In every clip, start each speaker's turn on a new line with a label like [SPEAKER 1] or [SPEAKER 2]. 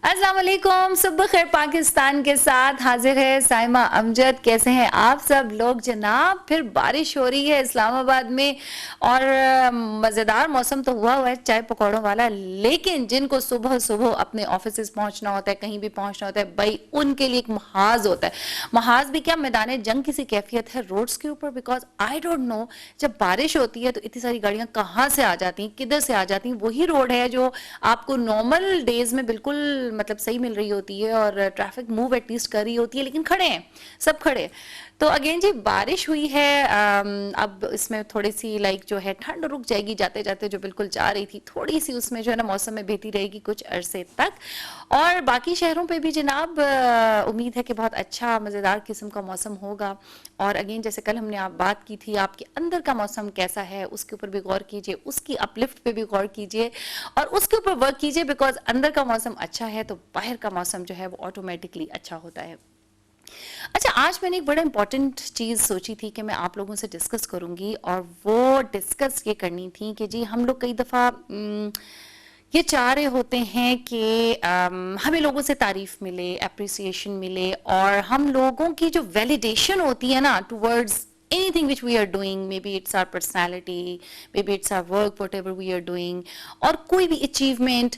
[SPEAKER 1] अस्सलाम वालेकुम, सुबह खैर पाकिस्तान के साथ हाजिर है साइमा अमजद। कैसे हैं आप सब लोग जनाब? फिर बारिश हो रही है इस्लामाबाद में और मज़ेदार मौसम तो हुआ है चाय पकौड़ों वाला, लेकिन जिनको सुबह सुबह अपने ऑफिस पहुंचना होता है, कहीं भी पहुंचना होता है, भाई उनके लिए एक महाज होता है। महाज भी क्या, मैदान जंग किसी कैफियत है रोड्स के ऊपर। बिकॉज आई डोंट नो, जब बारिश होती है तो इतनी सारी गाड़ियां कहाँ से आ जाती हैं, किधर से आ जाती हैं। वही रोड है जो आपको नॉर्मल डेज में बिल्कुल मतलब सही मिल रही होती है और ट्रैफिक मूव एटलीस्ट कर रही होती है, लेकिन खड़े हैं, सब खड़े हैं। तो अगेन जी बारिश हुई है। अब इसमें थोड़ी सी लाइक जो है ठंड रुक जाएगी जाते जाते, जो बिल्कुल जा रही थी थोड़ी सी उसमें जो है ना मौसम में बेहतरी रहेगी कुछ अरसे तक। और बाकी शहरों पे भी जनाब उम्मीद है कि बहुत अच्छा मज़ेदार किस्म का मौसम होगा। और अगेन जैसे कल हमने आप बात की थी, आपके अंदर का मौसम कैसा है उसके ऊपर भी गौर कीजिए, उसकी अपलिफ्ट पे भी गौर कीजिए और उसके ऊपर वर्क कीजिए। बिकॉज अंदर का मौसम अच्छा है तो बाहर का मौसम जो है वो ऑटोमेटिकली अच्छा होता है। अच्छा, आज मैंने एक बड़ा इंपॉर्टेंट चीज़ सोची थी कि मैं आप लोगों से डिस्कस करूंगी, और वो डिस्कस ये करनी थी कि जी हम लोग कई दफ़ा ये चाह रहे होते हैं कि हमें लोगों से तारीफ मिले, अप्रिसिएशन मिले, और हम लोगों की जो वैलिडेशन होती है ना towards anything which we are doing, maybe it's our personality, maybe it's our work, whatever we are doing, और कोई भी अचीवमेंट,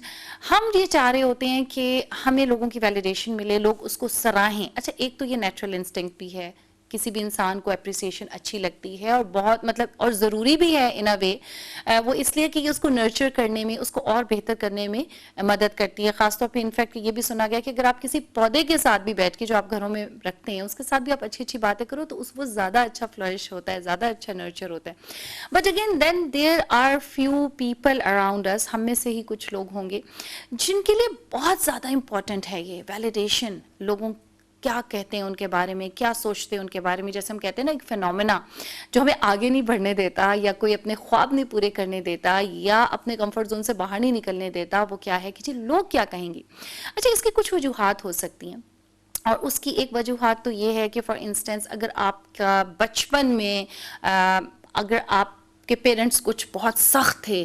[SPEAKER 1] हम ये चाह रहे होते हैं कि हमें लोगों की वैलिडेशन मिले, लोग उसको सराहें। अच्छा, एक तो ये नेचुरल इंस्टिंक्ट भी है, किसी भी इंसान को अप्रिसिएशन अच्छी लगती है और बहुत मतलब और ज़रूरी भी है इन अ वे। वो इसलिए कि उसको नर्चर करने में, उसको और बेहतर करने में मदद करती है। ख़ासतौर पे इनफैक्ट ये भी सुना गया कि अगर आप किसी पौधे के साथ भी बैठ के, जो आप घरों में रखते हैं, उसके साथ भी आप अच्छी अच्छी बातें करो तो वो ज़्यादा अच्छा फ्लरिश होता है, ज़्यादा अच्छा नर्चर होता है। But again then there are few people around us, हम में से ही कुछ लोग होंगे जिनके लिए बहुत ज़्यादा इंपॉर्टेंट है ये वैलिडेशन। लोगों क्या कहते हैं उनके बारे में, क्या सोचते हैं उनके बारे में। जैसे हम कहते हैं ना, एक फिनोमेना जो हमें आगे नहीं बढ़ने देता, या कोई अपने ख्वाब नहीं पूरे करने देता, या अपने कंफर्ट जोन से बाहर नहीं निकलने देता, वो क्या है कि जी लोग क्या कहेंगे। अच्छा, इसकी कुछ वजूहात हो सकती हैं, और उसकी एक वजूहात तो ये है कि फॉर इंस्टेंस अगर आपका बचपन में अगर आप के पेरेंट्स कुछ बहुत सख्त थे,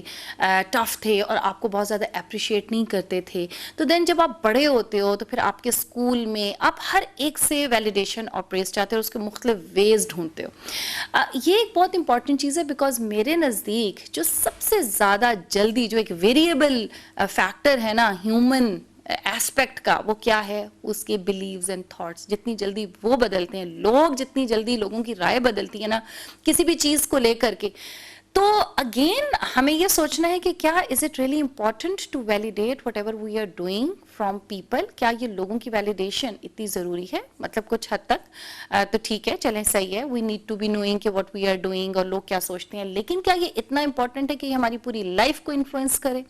[SPEAKER 1] टफ थे, और आपको बहुत ज़्यादा अप्रिशिएट नहीं करते थे, तो देन जब आप बड़े होते हो तो फिर आपके स्कूल में आप हर एक से वैलिडेशन और प्रेज चाहते हो, उसके मुख्तलिफ वेज ढूंढते हो। ये एक बहुत इंपॉर्टेंट चीज़ है। बिकॉज मेरे नज़दीक जो सबसे ज़्यादा जल्दी जो एक वेरिएबल फैक्टर है ना ह्यूमन एस्पेक्ट का, वो क्या है, उसके बिलीव्स एंड थॉट्स। जितनी जल्दी वो बदलते हैं लोग, जितनी जल्दी लोगों की राय बदलती है ना किसी भी चीज़ को लेकर के, तो अगेन हमें ये सोचना है कि क्या is it really important to validate whatever we are doing from people. क्या ये लोगों की वैलिडेशन इतनी ज़रूरी है? मतलब कुछ हद तक तो ठीक है, चलें, सही है, we need to be knowing कि व्हाट वी आर डूइंग और लोग क्या सोचते हैं, लेकिन क्या ये इतना इंपॉर्टेंट है कि ये हमारी पूरी लाइफ को इन्फ्लुएंस करे?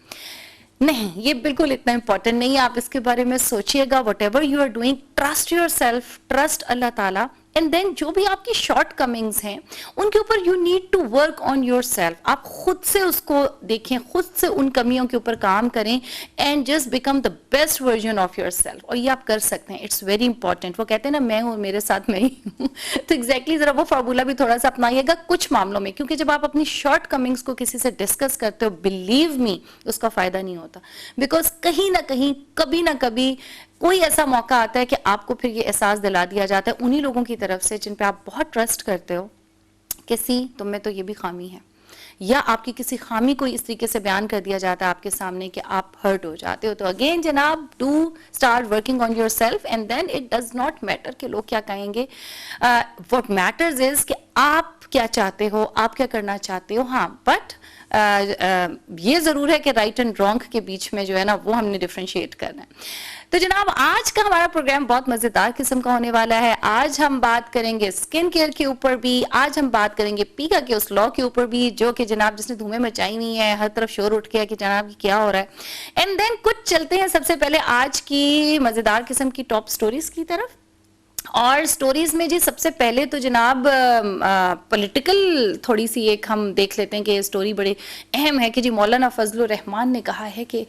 [SPEAKER 1] नहीं, ये बिल्कुल इतना इंपॉर्टेंट नहीं है। आप इसके बारे में सोचिएगा, whatever you are doing, trust yourself, trust Allah Ta'ala, and then जो भी आपकी शॉर्ट कमिंग्स हैं उनके ऊपर you need to work on yourself. आप खुद से उसको देखें, खुद से उन कमियों के ऊपर काम करें, and just become the best version of your self. और ये आप कर सकते हैं, इट्स वेरी इंपॉर्टेंट। वो कहते हैं ना, मैं हूँ मेरे साथ मैं ही हूँ तो एग्जैक्टली जरा वो फार्मूला भी थोड़ा सा अपनाइएगा कुछ मामलों में, क्योंकि जब आप अपनी शॉर्ट कमिंग्स को किसी से डिस्कस करते हो, बिलीव मी, उसका फायदा नहीं होता। बिकॉज कहीं ना कहीं, कभी ना कभी कोई ऐसा मौका आता है कि आपको फिर ये एहसास दिला दिया जाता है उन्हीं लोगों की तरफ से जिन पे आप बहुत ट्रस्ट करते हो कि सी तुम में तो ये भी खामी है, या आपकी किसी खामी को इस तरीके से बयान कर दिया जाता है आपके सामने कि आप हर्ट हो जाते हो। तो अगेन जनाब, do start working on yourself, and then it does not matter कि लोग क्या कहेंगे। व्हाट मैटर्स इज कि आप क्या चाहते हो, आप क्या करना चाहते हो। हाँ, बट ये ज़रूर है कि राइट एंड रॉन्ग के बीच में जो है ना वो हमने डिफ्रेंशिएट करना है। तो जनाब, आज का हमारा प्रोग्राम बहुत मज़ेदार किस्म का होने वाला है। आज हम बात करेंगे स्किन केयर के ऊपर भी, आज हम बात करेंगे पीका के उस लॉ के ऊपर भी जो कि जनाब जिसने धुएं मचाई हुई है, हर तरफ शोर उठ गया कि जनाब क्या हो रहा है। एंड देन कुछ चलते हैं सबसे पहले आज की मज़ेदार किस्म की टॉप स्टोरीज की तरफ। और स्टोरीज में जी सबसे पहले तो जनाब पॉलिटिकल थोड़ी सी एक हम देख लेते हैं कि स्टोरी बड़ी अहम है कि जी मौलाना फजलुर रहमान ने कहा है कि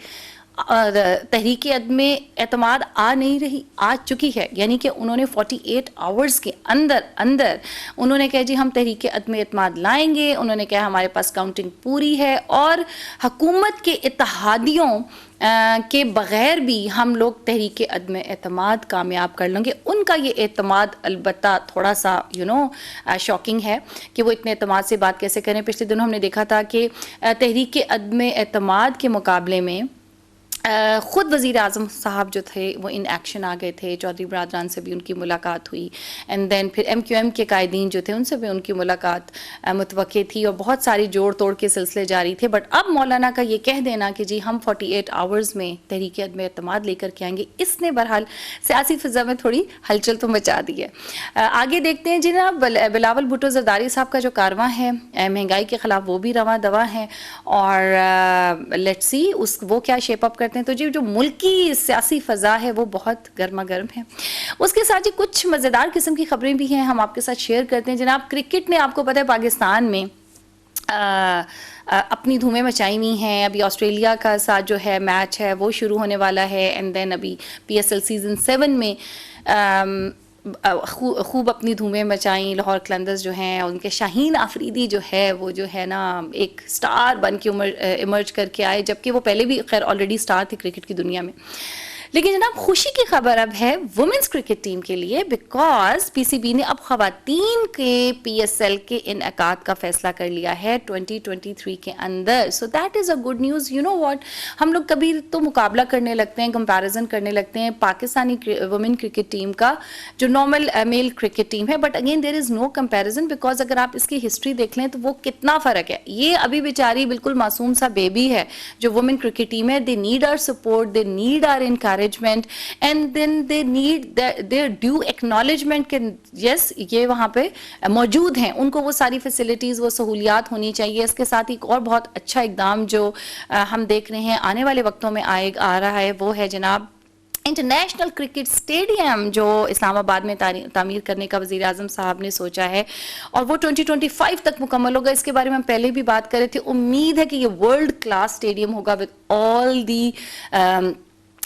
[SPEAKER 1] और तहरीक अदम एतमाद आ नहीं रही, आ चुकी है। यानी कि उन्होंने 48 आवर्स के अंदर अंदर उन्होंने कहा जी हम तहरीक अदम एतमाद लाएंगे, उन्होंने कहा हमारे पास काउंटिंग पूरी है और हुकूमत के इत्तेहादियों के बग़ैर भी हम लोग तहरीक अदम एतमाद कामयाब कर लेंगे। उनका ये एतमाद अलबत्ता थोड़ा सा शॉकिंग है कि वो इतने एतमाद से बात कैसे करें। पिछले दिनों हमने देखा था कि तहरीक अदम एतमाद के मुकाबले में ख़ुद वज़ीर आज़म साहब जो थे वो इन एक्शन आ गए थे। चौधरी बरादरान से भी उनकी मुलाकात हुई एंड देन फिर MQM के कायदीन जो थे उनसे भी उनकी मुलाकात मुतवक्के थी और बहुत सारी जोड़ तोड़ के सिलसिले जारी थे। बट अब मौलाना का ये कह देना कि जी हम 48 आवर्स में तहरीक अदम एतमाद लेकर के आएंगे, इसने बहरहाल सियासी फ़िज़ा में थोड़ी हलचल तो मचा दी है। आगे देखते हैं जनाब बिलावल भुट्टो ज़रदारी साहब का जो कारवां है महंगाई के ख़िलाफ़ वो भी रवां दवा है और लेट्स सी वो क्या शेप अप करते हैं। तो जी जो मुल्की सियासी फ़ज़ा है वो बहुत गर्मा गर्म है। उसके साथ ही कुछ मज़ेदार किस्म की खबरें भी हैं, हम आपके साथ शेयर करते हैं। जनाब क्रिकेट ने आपको पता है पाकिस्तान में अपनी धूमें मचाई हुई हैं। अभी ऑस्ट्रेलिया का साथ जो है मैच है वो शुरू होने वाला है एंड देन अभी PSL सीज़न 7 में खूब अपनी धूमें मचाई लाहौर कलंदर्स जो हैं, उनके शाहीन आफरीदी जो है वो जो है ना एक स्टार बन के इमर्ज करके आए, जबकि वो पहले भी खैर ऑलरेडी स्टार थे क्रिकेट की दुनिया में। लेकिन जनाब खुशी की खबर अब है वुमेंस क्रिकेट टीम के लिए, बिकॉज PCB ने अब ख़वातीन के PSL के इनअकाद का फैसला कर लिया है 2023 के अंदर। So that is a good news. You know what, हम लोग कभी तो मुकाबला करने लगते हैं, कंपैरिजन करने लगते हैं पाकिस्तानी वुमेन क्रिकेट टीम का जो नॉर्मल मेल क्रिकेट टीम है, but again there is no comparison because अगर आप इसकी हिस्ट्री देख लें तो वो कितना फ़र्क है। ये अभी बेचारी बिल्कुल मासूम सा बेबी है जो वुमेन क्रिकेट टीम है। They need our support, they need our encouragement and then they need their due acknowledgement कि yes ये वहाँ पे मौजूद हैं, उनको वो सारी फैसिलिटीज़ वो सहूलियात होनी चाहिए। इसके साथ एक और बहुत अच्छा इकदाम जो हम देख रहे हैं आने वाले वक्तों में आ रहा है वो है जनाब इंटरनेशनल क्रिकेट स्टेडियम जो इस्लामाबाद में तामीर करने का वज़ीर आज़म साहब ने सोचा है और वो 2025 तक मुकम्मल होगा। इसके बारे में हम पहले भी बात कर रहे थे। उम्मीद है कि ये वर्ल्ड क्लास स्टेडियम होगा विद ऑल दी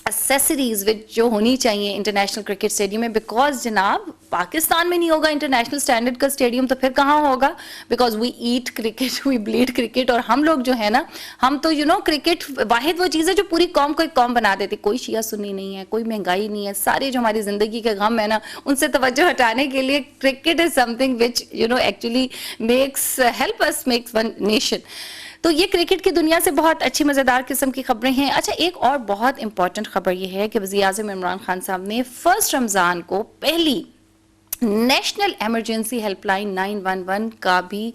[SPEAKER 1] एक्सेसरीज विच जो होनी चाहिए इंटरनेशनल क्रिकेट स्टेडियम में। बिकॉज जनाब पाकिस्तान में नहीं होगा इंटरनेशनल स्टैंडर्ड का स्टेडियम तो फिर कहाँ होगा? Because we eat cricket, we bleed cricket, और हम लोग जो है ना, हम तो यू नो क्रिकेट वाहिद वो चीज़ है जो पूरी कौम को एक कौम बना देती। कोई शिया सुन्नी नहीं है, कोई महंगाई नहीं है, सारे जो हमारी ज़िंदगी के गम है ना उनसे तवज्जो हटाने के लिए cricket is something which you know actually makes help us makes one nation. तो ये क्रिकेट की दुनिया से बहुत अच्छी मज़ेदार किस्म की खबरें हैं। अच्छा, एक और बहुत इंपॉर्टेंट खबर ये है कि वज़ीर आज़म इमरान खान साहब ने 1 रमज़ान को पहली नेशनल एमरजेंसी हेल्पलाइन 911 का भी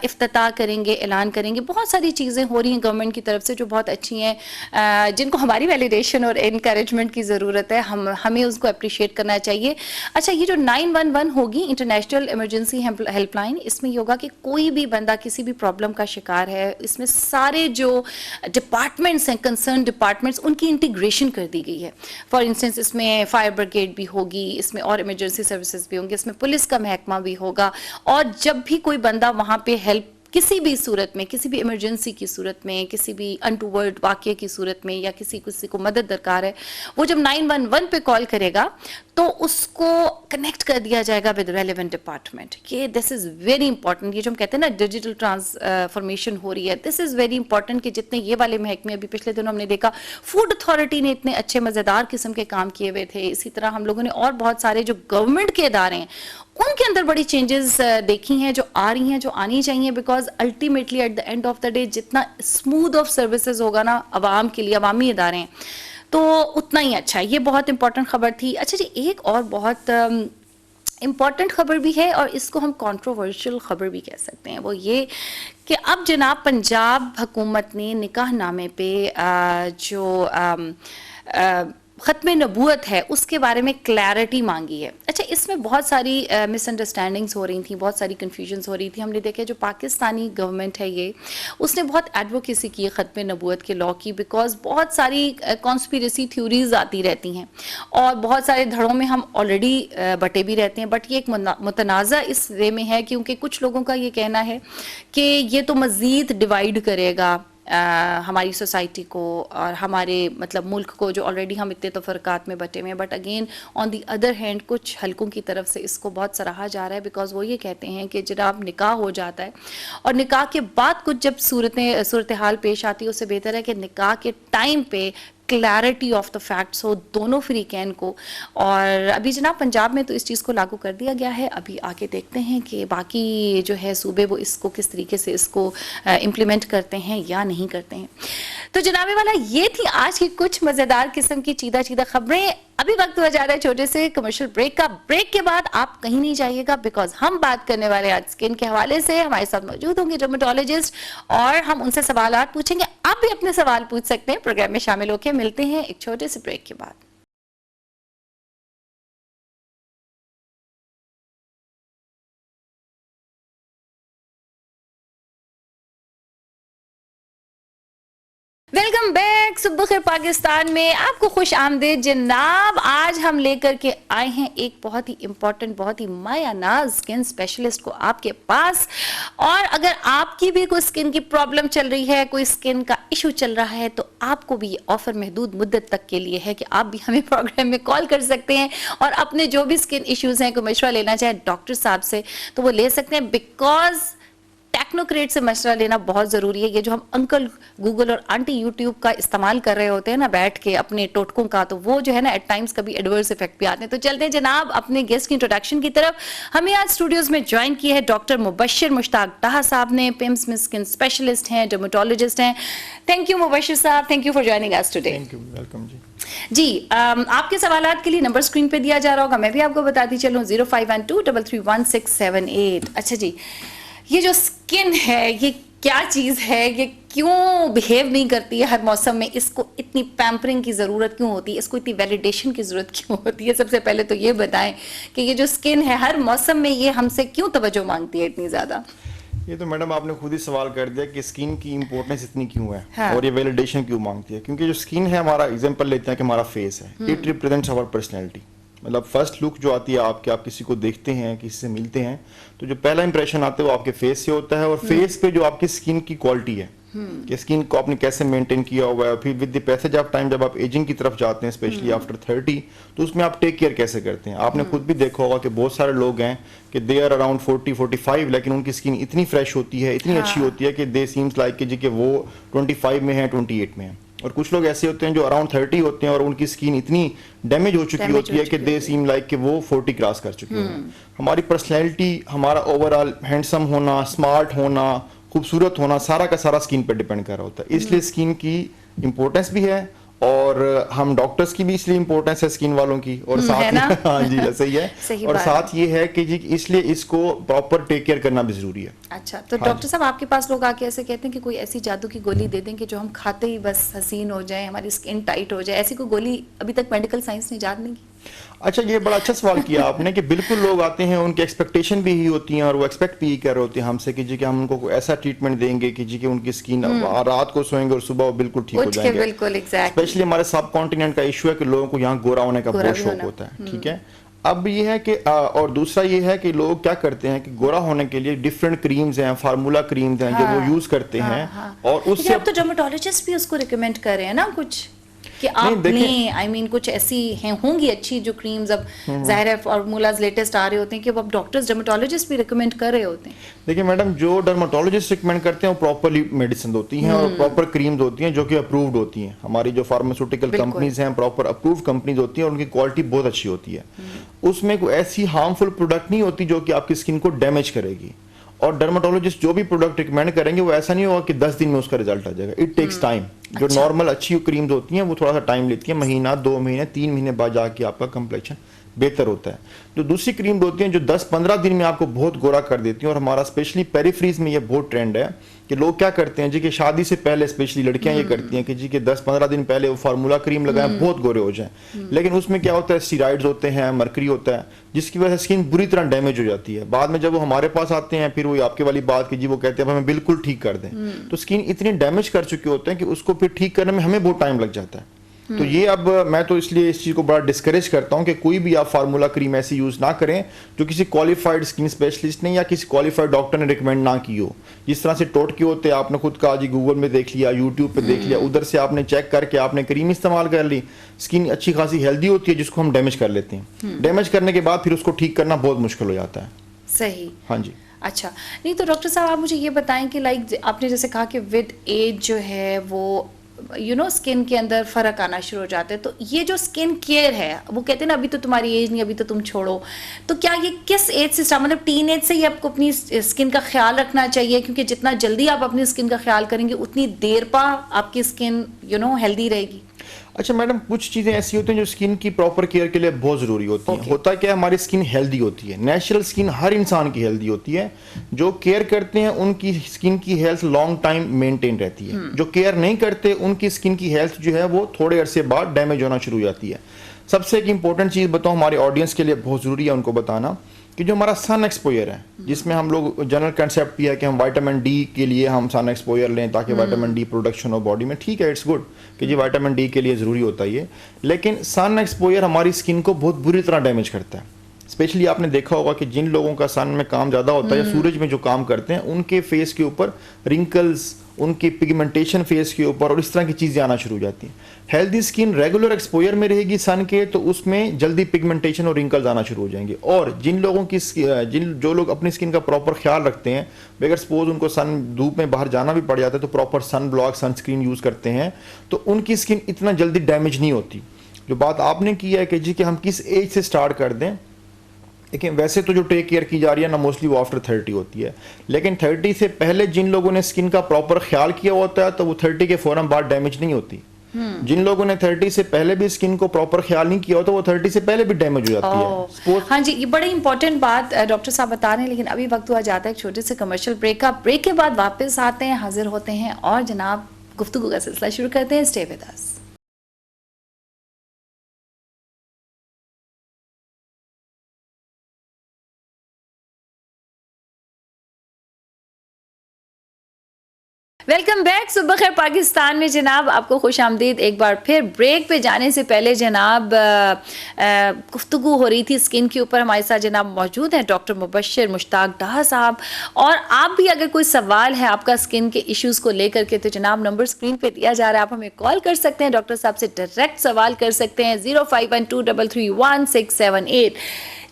[SPEAKER 1] इफ्तिताह करेंगे, ऐलान करेंगे। बहुत सारी चीज़ें हो रही हैं गवर्नमेंट की तरफ से जो बहुत अच्छी हैं, जिनको हमारी वैलिडेशन और इनकरेजमेंट की ज़रूरत है, हमें उसको अप्रिशिएट करना चाहिए। अच्छा, ये जो 911 होगी इंटरनेशनल एमरजेंसी हेल्पलाइन, इसमें ये होगा कि कोई भी बंदा किसी भी प्रॉब्लम का शिकार है, इसमें सारे जो डिपार्टमेंट्स हैं, कंसर्न डिपार्टमेंट्स, उनकी इंटीग्रेशन कर दी गई है। फॉर इंस्टेंस इसमें फायर ब्रिगेड भी होगी, इसमें और इमरजेंसी सर्विसेज भी होंगे, इसमें पुलिस का महकमा भी होगा। और जब भी कोई बंदा वहाँ पे हेल्प किसी भी सूरत में, किसी भी इमरजेंसी की सूरत में, किसी भी अनटूवर्ड वाक़ये की सूरत में या किसी को मदद दरकार है, वो जब 911 पे कॉल करेगा तो उसको कनेक्ट कर दिया जाएगा विद रेलिवेंट डिपार्टमेंट। ये दिस इज़ वेरी इंपॉर्टेंट। ये जो हम कहते हैं ना डिजिटल ट्रांसफॉर्मेशन हो रही है, दिस इज़ वेरी इंपॉर्टेंट कि जितने ये वाले महकमे, अभी पिछले दिनों हमने देखा फूड अथॉरिटी ने इतने अच्छे मज़ेदार किस्म के काम किए हुए थे, इसी तरह हम लोगों ने और बहुत सारे जो गवर्नमेंट के इदारे हैं उनके अंदर बड़ी चेंजेस देखी हैं जो आ रही हैं, जो आनी चाहिए। Because ultimately at the end of the day जितना स्मूथ ऑफ सर्विसेज होगा ना अवाम के लिए, अवामी इदारे हैं, तो उतना ही अच्छा है। ये बहुत इंपॉर्टेंट खबर थी। अच्छा जी, एक और बहुत इम्पॉर्टेंट खबर भी है और इसको हम कंट्रोवर्शियल खबर भी कह सकते हैं, वो ये कि अब जनाब पंजाब हुकूमत ने निकाह नामे पे जो ख़त्म नबूवत है उसके बारे में क्लैरिटी मांगी है। अच्छा, इसमें बहुत सारी मिसअंडरस्टैंडिंग्स हो रही थी, बहुत सारी कन्फ्यूजन्स हो रही थी। हमने देखा जो पाकिस्तानी गवर्नमेंट है ये, उसने बहुत एडवोकेसी की है ख़त्म नबूवत के लॉ की, बिकॉज बहुत सारी कॉन्स्पिरेसी थ्योरीज आती रहती हैं और बहुत सारे धड़ों में हम ऑलरेडी बटे भी रहते हैं। बट ये एक मुतनाज़ा इस वे में है क्योंकि कुछ लोगों का ये कहना है कि ये तो मज़ीद डिवाइड करेगा हमारी सोसाइटी को और हमारे मतलब मुल्क को, जो ऑलरेडी हम इतने तफरकात में बटे हुए हैं। But again on the other hand कुछ हलकों की तरफ से इसको बहुत सराहा जा रहा है, बिकॉज वो ये कहते हैं कि जनाब निकाह हो जाता है और निकाह के बाद कुछ जब सूरत हाल पेश आती है, उससे बेहतर है कि निकाह के टाइम पे क्लैरिटी ऑफ द फैक्ट्स हो दोनों फ्रीकैन को। और अभी जनाब पंजाब में तो इस चीज़ को लागू कर दिया गया है। अभी आगे देखते हैं कि बाकी जो है सूबे वो इसको किस तरीके से इसको इम्प्लीमेंट करते हैं या नहीं करते हैं। तो जनाबे वाला ये थी आज की कुछ मज़ेदार किस्म की चीदा चीदा खबरें। अभी वक्त हो जा रहा है छोटे से कमर्शियल ब्रेक का। ब्रेक के बाद आप कहीं नहीं जाइएगा, बिकॉज हम बात करने वाले आज स्किन के हवाले से। हमारे साथ मौजूद होंगे डर्मेटोलॉजिस्ट और हम उनसे सवाल पूछेंगे। आप भी अपने सवाल पूछ सकते हैं प्रोग्राम में शामिल होकर। मिलते हैं एक छोटे से ब्रेक के बाद। वेलकम बैक सुबह खैर पाकिस्तान में आपको खुश आमदीद जनाब। आज हम लेकर के आए हैं एक बहुत ही इंपॉर्टेंट, बहुत ही मायानाज स्किन स्पेशलिस्ट को आपके पास। और अगर आपकी भी कोई स्किन की प्रॉब्लम चल रही है, कोई स्किन का इशू चल रहा है, तो आपको भी ये ऑफर महदूद मुद्दत तक के लिए है कि आप भी हमें प्रोग्राम में कॉल कर सकते हैं और अपने जो भी स्किन इश्यूज हैं, कोई मशवरा लेना चाहे डॉक्टर साहब से तो वो ले सकते हैं। बिकॉज टेक्नोक्रेट से मशवरा लेना बहुत ज़रूरी है। ये जो हम अंकल गूगल और आंटी यूट्यूब का इस्तेमाल कर रहे होते हैं ना बैठ के अपने टोटकों का, तो वो जो है ना एट टाइम्स कभी एडवर्स इफेक्ट भी आते हैं। तो चलते हैं जनाब अपने गेस्ट की इंट्रोडक्शन की तरफ। हमें आज स्टूडियोज में ज्वाइन किया है डॉक्टर मुबश्शिर मुश्ताक ताहा साहब ने। पिम्स में स्किन स्पेशलिस्ट हैं, डर्मेटोलॉजिस्ट हैं। थैंक यू मुबश्शिर साहब, thank you for joining us today.
[SPEAKER 2] Thank you, welcome जी।
[SPEAKER 1] जी आपके सवालात के लिए नंबर स्क्रीन पे दिया जा रहा होगा, मैं भी आपको बताती चलूँ 0512331678। अच्छा जी, ये जो स्किन है ये क्या चीज़ है, ये क्यों बिहेव नहीं करती है हर मौसम में, इसको इतनी पैम्परिंग की ज़रूरत क्यों होती है, इसको इतनी वैलिडेशन की ज़रूरत क्यों होती है? सबसे पहले तो ये बताएं कि ये जो स्किन है हर मौसम में ये हमसे क्यों तवज्जो मांगती है इतनी ज़्यादा?
[SPEAKER 2] ये तो मैडम आपने खुद ही सवाल कर दिया कि स्किन की इंपॉर्टेंस इतनी क्यों है।
[SPEAKER 1] हाँ।
[SPEAKER 2] और ये वैलिडेशन क्यों मांगती है। क्योंकि जो स्किन है, हमारा एग्जांपल लेते हैं कि हमारा फेस है, इट रिप्रेजेंट्स आवर पर्सनैलिटी। मतलब फर्स्ट लुक जो आती है आपके, आप किसी को देखते हैं, किसी से मिलते हैं, तो जो पहला इंप्रेशन आता है वो आपके फेस से होता है। और फेस पे जो आपकी स्किन की क्वालिटी है कि स्किन को आपने कैसे मेंटेन किया हुआ है, फिर with the passage of time जब आप एजिंग की तरफ जाते हैं, स्पेशली आफ्टर 30, तो उसमें आप टेक केयर कैसे करते हैं। आपने खुद भी देखा होगा कि बहुत सारे लोग हैं कि दे आर अराउंड 40-45, लेकिन उनकी स्किन इतनी फ्रेश होती है, इतनी अच्छी होती है कि दे सीम्स लाइक कि जी कि वो 25 में है, 28 में है। और कुछ लोग ऐसे होते हैं जो अराउंड 30 होते हैं और उनकी स्किन इतनी डैमेज हो चुकी होती है कि दे सीम लाइक कि वो 40 क्रॉस कर चुके हैं। हमारी पर्सनैलिटी, हमारा ओवरऑल हैंडसम होना, स्मार्ट होना, खूबसूरत होना, सारा का सारा स्किन पर डिपेंड कर रहा होता है। इसलिए स्किन की इंपॉर्टेंस भी है और हम डॉक्टर्स की भी इसलिए इंपॉर्टेंस है स्किन वालों की। और साथ ही हाँ जी ऐसा ही है। और साथ ये है कि जी इसलिए इसको प्रॉपर टेक केयर करना भी जरूरी है।
[SPEAKER 1] अच्छा, तो डॉक्टर साहब आपके पास लोग आके ऐसे कहते हैं कि कोई ऐसी जादू की गोली दे दें कि जो हम खाते ही बस हसीन हो जाए, हमारी स्किन टाइट हो जाए, ऐसी कोई गोली अभी तक मेडिकल साइंस ने इजाद नहीं की?
[SPEAKER 2] अच्छा, ये बड़ा अच्छा सवाल किया आपने कि बिल्कुल लोग आते हैं, उनकी एक्सपेक्टेशन भी यही होती है और वो एक्सपेक्ट भी यही कर रहे होते हैं हमसे कि जी कि हम उनको ऐसा ट्रीटमेंट देंगे कि जी कि उनकी स्किन रात को सोएंगे और सुबह वो बिल्कुल ठीक हो जाएंगे।
[SPEAKER 1] बिल्कुल एग्जैक्टली।
[SPEAKER 2] स्पेशली हमारे सब कॉन्टिनेंट का इशू है कि लोगों को यहाँ गोरा होने का बहुत शौक होता है। ठीक है, अब ये है कि और दूसरा ये है कि लोग क्या करते हैं कि गोरा होने के लिए डिफरेंट क्रीम्स हैं, फार्मूला क्रीम्स हैं जो वो यूज करते हैं। और उससे
[SPEAKER 1] अब तो डर्मेटोलॉजिस्ट भी उसको रिकमेंड कर रहे हैं ना कुछ कि आपने आई मीन कुछ ऐसी हैं होंगी अच्छी जो क्रीम्स, अब जाहिर है फार्मूलाज लेटेस्ट आ रहे होते हैं कि अब डॉक्टर्स डर्मेटोलॉजिस्ट भी रिकमेंड कर रहे होते हैं।
[SPEAKER 2] देखिए मैडम, जो डर्मेटोलॉजिस्ट रिकमेंड करते हैं वो प्रॉपरली मेडिसिन होती हैं और प्रॉपर क्रीम्स होती हैं जो कि अप्रूव्ड होती हैं। हमारी जो फार्मास्यूटिकल कंपनीज हैं प्रॉपर अप्रूव्ड कंपनीज होती हैं और उनकी क्वालिटी बहुत अच्छी होती है। उसमें कोई ऐसी हार्मफुल प्रोडक्ट नहीं होती जो कि आपकी स्किन को डैमेज करेगी। और डर्मेटोलॉजिस्ट जो भी प्रोडक्ट रिकमेंड करेंगे वो ऐसा नहीं होगा कि 10 दिन में उसका रिजल्ट आ जाएगा। It takes time. जो नॉर्मल अच्छी क्रीम्स होती हैं वो थोड़ा सा टाइम लेती है, महीना, 2 महीने, 3 महीने बाद जाके आपका कंप्लेक्शन बेहतर होता है। जो दूसरी क्रीम होती हैं जो 10-15 दिन में आपको बहुत गोरा कर देती हैं, और हमारा स्पेशली पेरिफ्रीज में ये बहुत ट्रेंड है कि लोग क्या करते हैं जी कि शादी से पहले स्पेशली लड़कियां ये करती हैं कि जी कि 10-15 दिन पहले वो फार्मूला क्रीम लगाएं, बहुत गोरे हो जाएं। लेकिन उसमें क्या होता है, स्टीरॉइड्स होते हैं, मरकरी होता है, जिसकी वजह से स्किन बुरी तरह डैमेज हो जाती है। बाद में जब वो हमारे पास आते हैं फिर वो आपके वाली बात की जी वो कहते हैं हमें बिल्कुल ठीक कर दें, तो स्किन इतनी डैमेज कर चुके होते हैं कि उसको फिर ठीक करने में हमें बहुत टाइम लग जाता है। तो ये अब मैं तो इसलिए इस चीज़ को बड़ा डिस्करेज करता हूँ कि कोई भी आप फार्मूला क्रीम ऐसी यूज़ ना करें जो किसी क्वालिफाइड स्किन स्पेशलिस्ट ने या किसी क्वालिफाइड डॉक्टर ने रिकमेंड ना की हो। जिस तरह से टोटके होते हैं, आपने खुद कहा जी गूगल में देख लिया, यूट्यूब पे देख लिया, उधर से आपने चेक करके आपने क्रीम इस्तेमाल कर ली, स्किन अच्छी खासी हेल्दी होती है जिसको हम डैमेज कर लेते हैं। डैमेज करने के बाद फिर उसको ठीक करना बहुत मुश्किल हो जाता है।
[SPEAKER 1] सही।
[SPEAKER 2] हाँ जी।
[SPEAKER 1] अच्छा, नहीं तो डॉक्टर साहब आप मुझे ये बताएं कि लाइक आपने जैसे कहा कि विद एज जो है वो स्किन के अंदर फर्क आना शुरू हो जाते हैं, तो ये जो स्किन केयर है वो कहते हैं ना अभी तो तुम्हारी एज नहीं, अभी तो तुम छोड़ो, तो क्या ये किस एज से स्टार्ट, मतलब टीन एज से ही आपको अपनी स्किन का ख्याल रखना चाहिए? क्योंकि जितना जल्दी आप अपनी स्किन का ख्याल करेंगे उतनी देर पा आपकी स्किन हेल्दी रहेगी।
[SPEAKER 2] अच्छा मैडम, कुछ चीज़ें ऐसी होती हैं जो स्किन की प्रॉपर केयर के लिए बहुत ज़रूरी होती हैं। होता क्या है, हमारी स्किन हेल्दी होती है, नेचुरल स्किन हर इंसान की हेल्दी होती है। जो केयर करते हैं उनकी स्किन की हेल्थ लॉन्ग टाइम मेंटेन रहती है। जो केयर नहीं करते उनकी स्किन की हेल्थ जो है वो थोड़े अरसे बाद डैमेज होना शुरू हो जाती है। सबसे एक इंपॉर्टेंट चीज़ बताऊँ, हमारे ऑडियंस के लिए बहुत ज़रूरी है उनको बताना कि जो हमारा सन एक्सपोजर है, जिसमें हम लोग जनरल कंसेप्ट भी है कि हम विटामिन डी के लिए हम सन एक्सपोजर लें ताकि विटामिन डी प्रोडक्शन हो बॉडी में, ठीक है, इट्स गुड कि जी विटामिन डी के लिए ज़रूरी होता है ये, लेकिन सन एक्सपोजर हमारी स्किन को बहुत बुरी तरह डैमेज करता है। स्पेशली आपने देखा होगा कि जिन लोगों का सन में काम ज़्यादा होता है या सूरज में जो काम करते हैं उनके फेस के ऊपर रिंकल्स, उनकी पिगमेंटेशन फेस के ऊपर और इस तरह की चीज़ें आना शुरू हो जाती हैं। हेल्दी स्किन रेगुलर एक्सपोजर में रहेगी सन के, तो उसमें जल्दी पिगमेंटेशन और रिंकल्स आना शुरू हो जाएंगे। और जिन लोगों की जो लोग अपनी स्किन का प्रॉपर ख्याल रखते हैं, अगर सपोज उनको सन धूप में बाहर जाना भी पड़ जाता है तो proper sunblock sunscreen use करते हैं, तो उनकी स्किन इतना जल्दी डैमेज नहीं होती। जो बात आपने की है कि जी कि हम किस एज से स्टार्ट कर दें, लेकिन वैसे तो जो टेक केयर की जा रही है ना मोस्टली वो आफ्टर 30 होती है, लेकिन 30 से पहले जिन लोगों ने स्किन का प्रॉपर ख्याल किया होता है तो वो 30 के फौरन बाद डैमेज नहीं होती। जिन लोगों ने 30 से पहले भी स्किन को प्रॉपर ख्याल नहीं किया होता वो 30 से पहले भी डैमेज हो जाती है।
[SPEAKER 1] हाँ जी, ये बड़ी इंपॉर्टेंट बात डॉक्टर साहब बता रहे हैं, लेकिन अभी वक्त हुआ जाता है एक छोटे से कमर्शियल ब्रेक का। ब्रेक के बाद वापस आते हैं, हाजिर होते हैं और जनाब गुफ्तगू का सिलसिला शुरू करते हैं। Stay with us. Welcome back सुबह खैर पाकिस्तान में जनाब, आपको खुश आमदीद एक बार फिर। ब्रेक पे जाने से पहले जनाब गुफ्तगू हो रही थी स्किन के ऊपर। हमारे साथ जनाब मौजूद हैं डॉक्टर मुबश्शिर मुश्ताक डाहा साहब, और आप भी अगर कोई सवाल है आपका स्किन के इश्यूज़ को लेकर के तो जनाब नंबर स्क्रीन पे दिया जा रहा है, आप हमें कॉल कर सकते हैं, डॉक्टर साहब से डायरेक्ट सवाल कर सकते हैं 0512331678।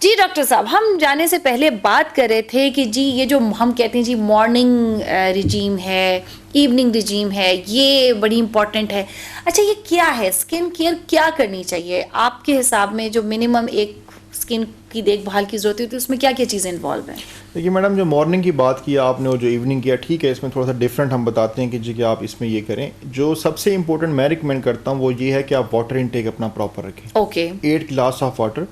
[SPEAKER 1] जी डॉक्टर साहब, हम जाने से पहले बात कर रहे थे कि जी ये जो हम कहते हैं जी मॉर्निंग रिजीम है, इवनिंग रिजीम है, ये बड़ी इंपॉर्टेंट है। अच्छा, ये क्या है, स्किन केयर क्या करनी चाहिए आपके हिसाब में? जो मिनिमम एक स्किन की देखभाल की जरूरत होती है उसमें क्या क्या चीज़ें इन्वॉल्व हैं?
[SPEAKER 2] देखिए मैडम, जो मॉर्निंग की बात की आपने और जो इवनिंग किया, ठीक है, इसमें थोड़ा सा डिफरेंट हम बताते हैं कि जी कि आप इसमें ये करें। जो सबसे इंपॉर्टेंट मैं रिकमेंड करता हूँ वो ये है कि आप वाटर इनटेक अपना प्रॉपर रखें।
[SPEAKER 1] Okay,
[SPEAKER 2] 8 glass of water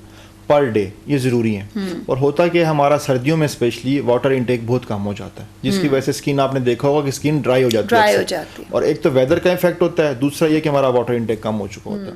[SPEAKER 2] per day, ये ज़रूरी है। और होता कि हमारा सर्दियों में स्पेशली वाटर इनटेक बहुत कम हो जाता है, जिसकी वजह से स्किन आपने देखा होगा कि स्किन ड्राई हो जाती है। और एक तो वेदर का इफेक्ट होता है, दूसरा ये कि हमारा वाटर इनटेक कम हो चुका होता है।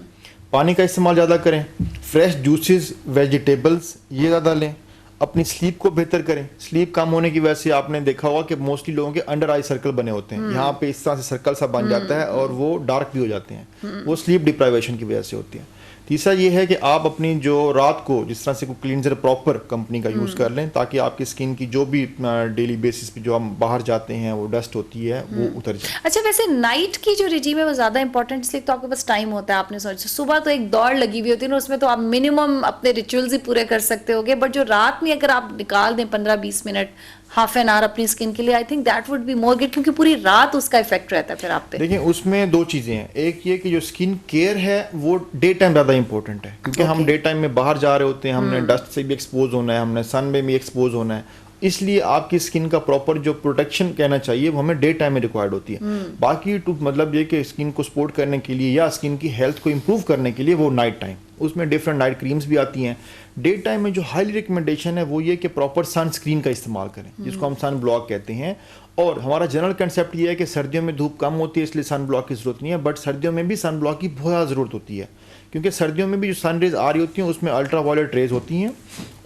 [SPEAKER 2] पानी का इस्तेमाल ज़्यादा करें, फ्रेश जूसेस, वेजिटेबल्स ये ज़्यादा लें, अपनी स्लीप को बेहतर करें। स्लीप कम होने की वजह से आपने देखा होगा कि मोस्टली लोगों के अंडर आई सर्कल बने होते हैं, यहाँ पे इस तरह से सर्कल सा बन जाता है और वो डार्क भी हो जाते हैं, वो स्लीप डिप्राइवेशन की वजह से होती है। तीसरा ये है कि आप अपनी जो रात को जिस तरह से कोई क्लींजर प्रॉपर कंपनी का यूज़ कर लें ताकि आपकी स्किन की जो भी डेली बेसिस पे जो हम बाहर जाते हैं वो डस्ट होती है वो उतर जाए।
[SPEAKER 1] अच्छा, वैसे नाइट की जो रिजीम है वो ज़्यादा इंपॉर्टेंट इसलिए तो आपके पास टाइम होता है, आपने सोचा सुबह तो एक दौड़ लगी हुई होती है ना, उसमें तो आप मिनिमम अपने रिचुअल्स ही पूरे कर सकते होगे, बट जो रात में अगर आप निकाल दें 15-20 मिनट, हाफ एन आवर अपनी स्किन के लिए, I think that would be more good, क्योंकि पूरी रात उसका इफेक्ट रहता है फिर आप पे।
[SPEAKER 2] देखिए उसमें दो चीज़ें हैं, एक ये कि जो स्किन केयर है वो डे टाइम ज़्यादा इंपॉर्टेंट है, क्योंकि हम डे टाइम में बाहर जा रहे होते हैं, हमने डस्ट से भी एक्सपोज होना है, हमने सन में भी एक्सपोज होना है, इसलिए आपकी स्किन का प्रॉपर जो प्रोटेक्शन कहना चाहिए वो हमें डे टाइम में रिक्वायर्ड होती है। बाकी टू मतलब ये कि स्किन को सपोर्ट करने के लिए या स्किन की हेल्थ को इम्प्रूव करने के लिए वो नाइट टाइम, उसमें डिफरेंट नाइट क्रीम्स भी आती हैं। डे टाइम में जो हाईली रिकमेंडेशन है वो ये कि प्रॉपर सनस्क्रीन का इस्तेमाल करें, जिसको हम सन ब्लॉक कहते हैं। और हमारा जनरल कंसेप्ट ये है कि सर्दियों में धूप कम होती है इसलिए सन ब्लॉक की ज़रूरत नहीं है, बट सर्दियों में भी सन ब्लॉक की बहुत ज़्यादा ज़रूरत होती है, क्योंकि सर्दियों में भी जो सन रेज आ रही होती हैं उसमें अल्ट्रा वायलेट रेज होती हैं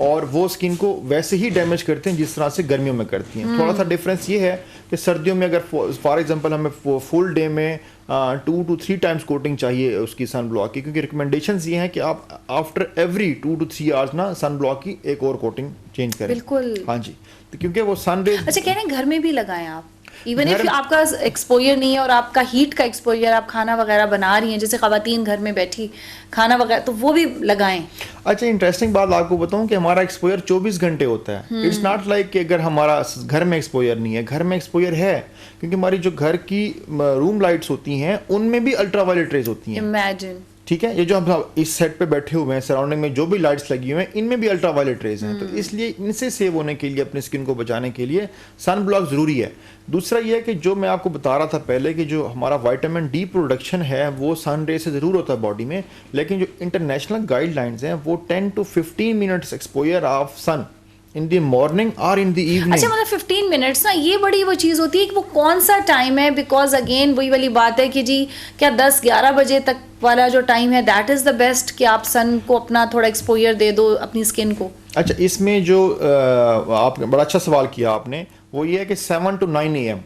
[SPEAKER 2] और वो स्किन को वैसे ही डैमेज करते हैं जिस तरह से गर्मियों में करती हैं। थोड़ा सा डिफरेंस ये है कि सर्दियों में अगर फॉर एग्जांपल हमें फुल डे में 2 to 3 टाइम्स कोटिंग चाहिए उसकी सन ब्लॉक की, क्योंकि रिकमेंडेशंस ये हैं कि आप आफ्टर एवरी 2 to 3 आवर्स ना सन ब्लॉक की एक और कोटिंग चेंज करें।
[SPEAKER 1] बिल्कुल।
[SPEAKER 2] हाँ जी, तो क्योंकि वो सन रेज।
[SPEAKER 1] अच्छा, कह रहे हैं घर में भी लगाएं आप, इवन इफ आपका एक्सपोजर नहीं है और आपका हीट का एक्सपोजर, आप खाना वगैरह बना रही हैं, जैसे खवातीन घर में बैठी खाना वगैरह, तो वो भी लगाएं।
[SPEAKER 2] अच्छा, इंटरेस्टिंग बात आपको बताऊं कि हमारा एक्सपोजर 24 घंटे होता है। इट्स नॉट लाइक कि अगर हमारा घर में एक्सपोजर नहीं है, घर में एक्सपोजर है, क्योंकि हमारी जो घर की रूम लाइट्स होती हैं उनमें भी अल्ट्रावायलेट रेज होती हैं।
[SPEAKER 1] इमेजिन,
[SPEAKER 2] ठीक है, ये जो हम इस सेट पे बैठे हुए हैं, सराउंडिंग में जो भी लाइट्स लगी हुई हैं, इनमें भी अल्ट्रावायलेट रेज हैं। तो इसलिए इनसे सेव होने के लिए, अपनी स्किन को बचाने के लिए सन ब्लॉक ज़रूरी है। दूसरा ये है कि जो मैं आपको बता रहा था पहले कि जो हमारा विटामिन डी प्रोडक्शन है वो सन रे से ज़रूर होता है बॉडी में, लेकिन जो इंटरनेशनल गाइडलाइंस हैं वो 10 to 15 minutes exposure of sun in the morning और इन द इवनिंग।
[SPEAKER 1] अच्छा, मतलब 15 मिनट्स ना, ये बड़ी वो चीज़ होती है कि वो कौन सा टाइम है, बिकॉज अगेन वही वाली बात है कि जी क्या 10-11 बजे तक वाला जो टाइम है दैट इज़ द बेस्ट कि आप सन को अपना थोड़ा एक्सपोजर दे दो अपनी स्किन को।
[SPEAKER 2] अच्छा, इसमें जो आपने बड़ा अच्छा सवाल किया आपने, वो ये है कि 7 to 9 AM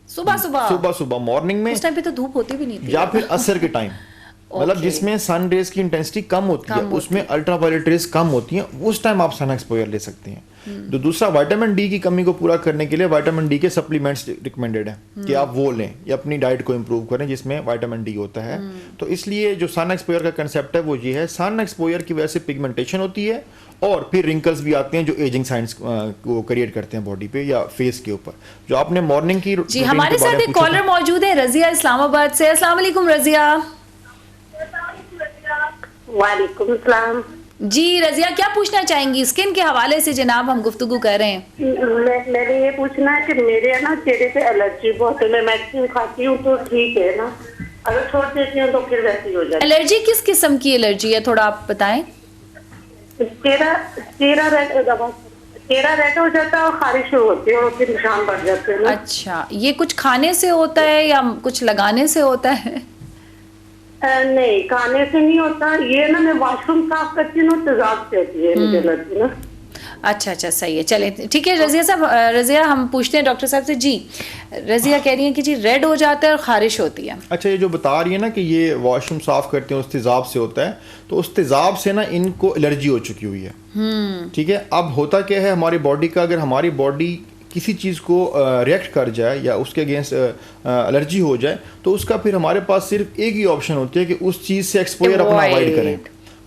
[SPEAKER 2] सुबह मॉर्निंग में,
[SPEAKER 1] उस टाइम पे तो धूप होती भी नहीं थी,
[SPEAKER 2] या फिर असर के टाइम मतलब जिसमें सन रेज की इंटेंसिटी कम होती है, उसमें अल्ट्रावायलेट रेज कम होती हैं, उस टाइम आप सन एक्सपोजर ले सकते हैं। तो दूसरा, विटामिन डी की कमी को पूरा करने के लिए विटामिन डी के सप्लीमेंट्स रिकमेंडेड है कि आप वो लें या अपनी डाइट को इम्प्रूव करें जिसमें विटामिन डी होता है। तो इसलिए जो सन एक्सपोजर का कंसेप्ट है वो ये है, सन एक्सपोजर की वजह से पिगमेंटेशन होती है और फिर रिंकल्स भी आते हैं जो एजिंग साइंस को क्रिएट करते हैं बॉडी पे या फेस के ऊपर। जो आपने मॉर्निंग की
[SPEAKER 1] जी, हमारे साथ एक कॉलर मौजूद है, रजिया इस्लामाबाद से। अस्सलाम वालेकुम रजिया।
[SPEAKER 3] वालेकुम सलाम
[SPEAKER 1] जी रजिया, क्या पूछना चाहेंगी स्किन के हवाले से जनाब, हम गुफ्तगू कर रहे हैं।
[SPEAKER 3] मैंने ये पूछना है कि मेरे ना चेहरे पे एलर्जी बहुत है, मैं मेडिसिन खाती हूँ तो ठीक है ना, अगर छोड़ देती हूँ तो फिर वैसी हो जाती है।
[SPEAKER 1] एलर्जी किस किस्म की एलर्जी है, थोड़ा आप बताएं।
[SPEAKER 3] चेहरा रेड हो जाता है और खारिश शुरू होती है और फिर निशान बढ़ जाते हैं।
[SPEAKER 1] अच्छा, ये कुछ खाने से होता है या कुछ लगाने से होता है?
[SPEAKER 3] नहीं, खाने से नहीं होता, ये ना मैं वॉशरूम साफ करती हूँ तेजाब से होती है मुझे एलर्जी ना।
[SPEAKER 1] अच्छा, सही है, चले ठीक है रजिया साहब। रजिया, हम पूछते हैं डॉक्टर साहब से। जी, रजिया कह रही है कि जी रेड हो जाता है और खारिश होती है।
[SPEAKER 2] अच्छा, ये जो बता रही है ना कि ये वॉशरूम साफ करते हैं उस तेजाब से होता है, तो उस तेजाब से ना इनको एलर्जी हो चुकी हुई है। ठीक है, अब होता क्या है हमारी बॉडी का, अगर हमारी बॉडी किसी चीज़ को रिएक्ट कर जाए या उसके अगेंस्ट एलर्जी हो जाए, तो उसका फिर हमारे पास सिर्फ एक ही ऑप्शन होती है कि उस चीज़ से एक्सपोजर अपना अवॉइड करें,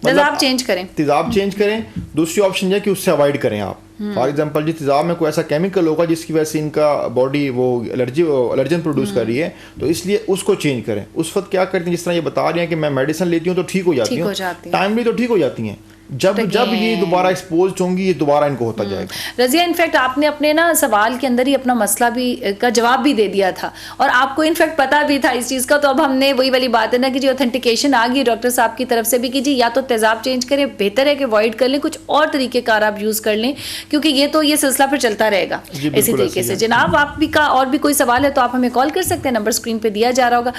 [SPEAKER 1] तेजाब चेंज करें।
[SPEAKER 2] तेजाब चेंज करें। दूसरी ऑप्शन है कि उससे अवॉइड करें आप। फॉर एग्जांपल, जिस तेजाब में कोई ऐसा केमिकल होगा जिसकी वजह से इनका बॉडी वो एलर्जन प्रोड्यूस कर रही है, तो इसलिए उसको चेंज करें। उस वक्त क्या करते हैं, जिस तरह ये बता रही हैं कि मैं मेडिसिन लेती हूँ तो ठीक हो जाती हूँ, टाइमली तो ठीक हो जाती हैं, जब ये दोबारा एक्सपोज होंगी ये दोबारा इनको होता जाएगा।
[SPEAKER 1] रजिया, इनफैक्ट आपने अपने ना सवाल के अंदर ही अपना मसला भी का जवाब भी दे दिया था और आपको इनफैक्ट पता भी था इस चीज़ का। तो अब हमने वही वाली बात है ना कि जी ऑथेंटिकेशन आ गई डॉक्टर साहब की तरफ से भी कि जी या तो तेजाब चेंज करें, बेहतर है कि अवॉइड कर लें, कुछ और तरीक़ेकार आप यूज़ कर लें, क्योंकि ये सिलसिला फिर चलता रहेगा इसी तरीके से। जनाब, आप भी का और भी कोई सवाल है तो आप हमें कॉल कर सकते हैं, नंबर स्क्रीन पर दिया जा रहा होगा।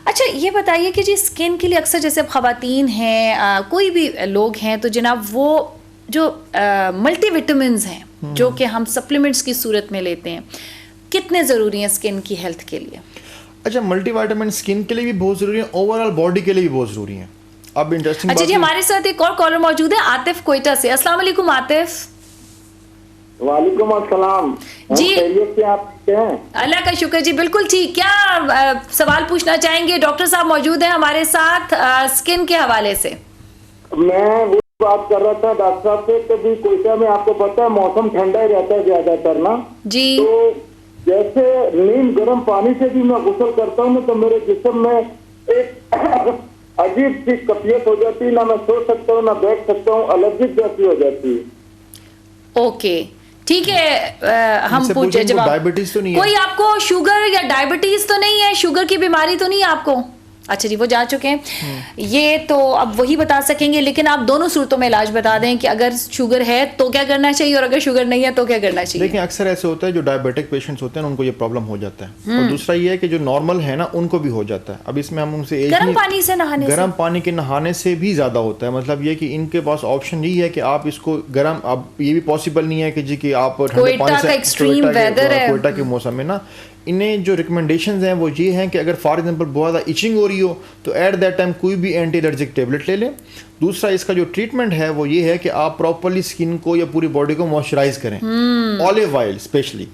[SPEAKER 1] अच्छा, ये बताइए कि जी स्किन के लिए अक्सर जैसे अब ख़वातीन हैं, कोई भी लोग हैं, तो जनाब वो जो मल्टीविटामिन्स हैं जो कि हम सप्लीमेंट्स की सूरत में लेते हैं, कितने ज़रूरी हैं स्किन की हेल्थ के लिए?
[SPEAKER 2] अच्छा, मल्टीविटामिन स्किन के लिए भी बहुत ज़रूरी है, ओवरऑल बॉडी के लिए भी बहुत ज़रूरी है। अब इंटरेस्टिंग
[SPEAKER 1] अच्छा जी, हमारे साथ एक और कॉलर मौजूद है, आतिफ कोयटा से। अस्सलाम वालेकुम आतिफ।
[SPEAKER 4] वालेकुम अस्सलाम
[SPEAKER 1] जी,
[SPEAKER 4] से आप हैं?
[SPEAKER 1] अल्लाह का शुक्र जी, बिल्कुल ठीक। क्या सवाल पूछना चाहेंगे? डॉक्टर साहब मौजूद हैं हमारे साथ स्किन के हवाले से।
[SPEAKER 4] मैं वो बात कर रहा था डॉक्टर साहब से कि भी कोयटा में आपको पता है मौसम ठंडा ही रहता है ज्यादातर ना
[SPEAKER 1] जी,
[SPEAKER 4] तो जैसे नीम गर्म पानी से भी मैं गुस्ल करता हूँ तो मेरे जिस्म में एक अजीब सी कफियत हो जाती है, ना मैं सो सकता हूँ ना बैठ सकता हूँ, एलर्जी जैसी हो जाती है।
[SPEAKER 1] ओके, ठीक है, हम पूछे जवाब।
[SPEAKER 2] डायबिटीज तो नहीं है?
[SPEAKER 1] कोई आपको शुगर या डायबिटीज तो नहीं है, शुगर की बीमारी तो नहीं है आपको? अच्छा जी, वो जा चुके हैं। ये तो अब वही बता सकेंगे, लेकिन आप दोनों सूरतों में इलाज बता दें कि अगर शुगर है तो क्या करना चाहिए और अगर शुगर नहीं है तो क्या करना चाहिए।
[SPEAKER 2] देखिए, अक्सर ऐसे होता है जो डायबिटिक पेशेंट्स होते हैं उनको ये प्रॉब्लम हो जाता है, और दूसरा ये है कि जो नॉर्मल है ना उनको भी हो जाता है। अब इसमें हम उनसे
[SPEAKER 1] गर्म पानी से नहाने,
[SPEAKER 2] गर्म पानी के नहाने से भी ज्यादा होता है। मतलब ये कि इनके पास ऑप्शन यही है कि आप इसको गर्म, अब ये भी पॉसिबल नहीं है कि जी कि आप ठंडे पानी से,
[SPEAKER 1] एक्सट्रीम वेदर है
[SPEAKER 2] कोयटा के मौसम में ना इन्हें जो रिकमेंडेशंस हैं वो ये हैं कि अगर फॉर एग्जांपल बहुत ज़्यादा इचिंग हो रही हो तो एट दैट टाइम कोई भी एंटी एलर्जिक टेबलेट ले लें। दूसरा इसका जो ट्रीटमेंट है वो ये है कि आप प्रॉपरली स्किन को या पूरी बॉडी को मॉइस्चराइज करें। Olive oil specially,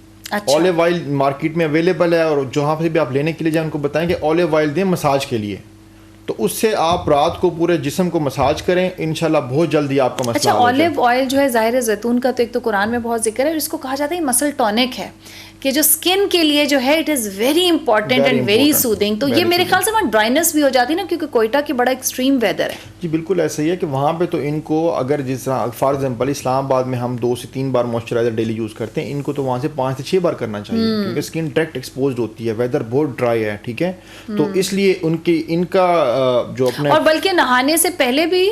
[SPEAKER 2] olive oil market में अवेलेबल है, और जहाँ पे भी आप लेने के लिए जाए उनको बताएं कि ऑलिव ऑयल दें मसाज के लिए, तो उससे आप रात को पूरे जिस्म को मसाज करें, इंशाल्लाह बहुत जल्दी आपका मसला।
[SPEAKER 1] अच्छा, ऑलिव ऑयल जो है ज़ाहिर है जैतून का तो एक तो कुरान में बहुत जिक्र है, और इसको कहा जाता है मसल टॉनिक है कि जो स्किन के लिए जो है it is very important and very soothing. तो ये मेरे ख्याल से वहाँ ड्राइनेस भी हो जाती है ना, क्योंकि कोयटा की बड़ा एक्सट्रीम वेदर है।
[SPEAKER 2] जी बिल्कुल ऐसा ही है कि वहाँ पे तो इनको अगर जिस फॉर एग्जांपल इस्लामाबाद में हम 2 से 3 बार मॉइस्चराइजर डेली यूज़ करते हैं, इनको तो वहाँ से 5 से 6 बार करना चाहिए, क्योंकि स्किन डायरेक्ट एक्सपोज्ड होती है, वेदर बहुत ड्राई है, ठीक है। तो इसलिए इनका जो अपने,
[SPEAKER 1] और बल्कि नहाने से पहले भी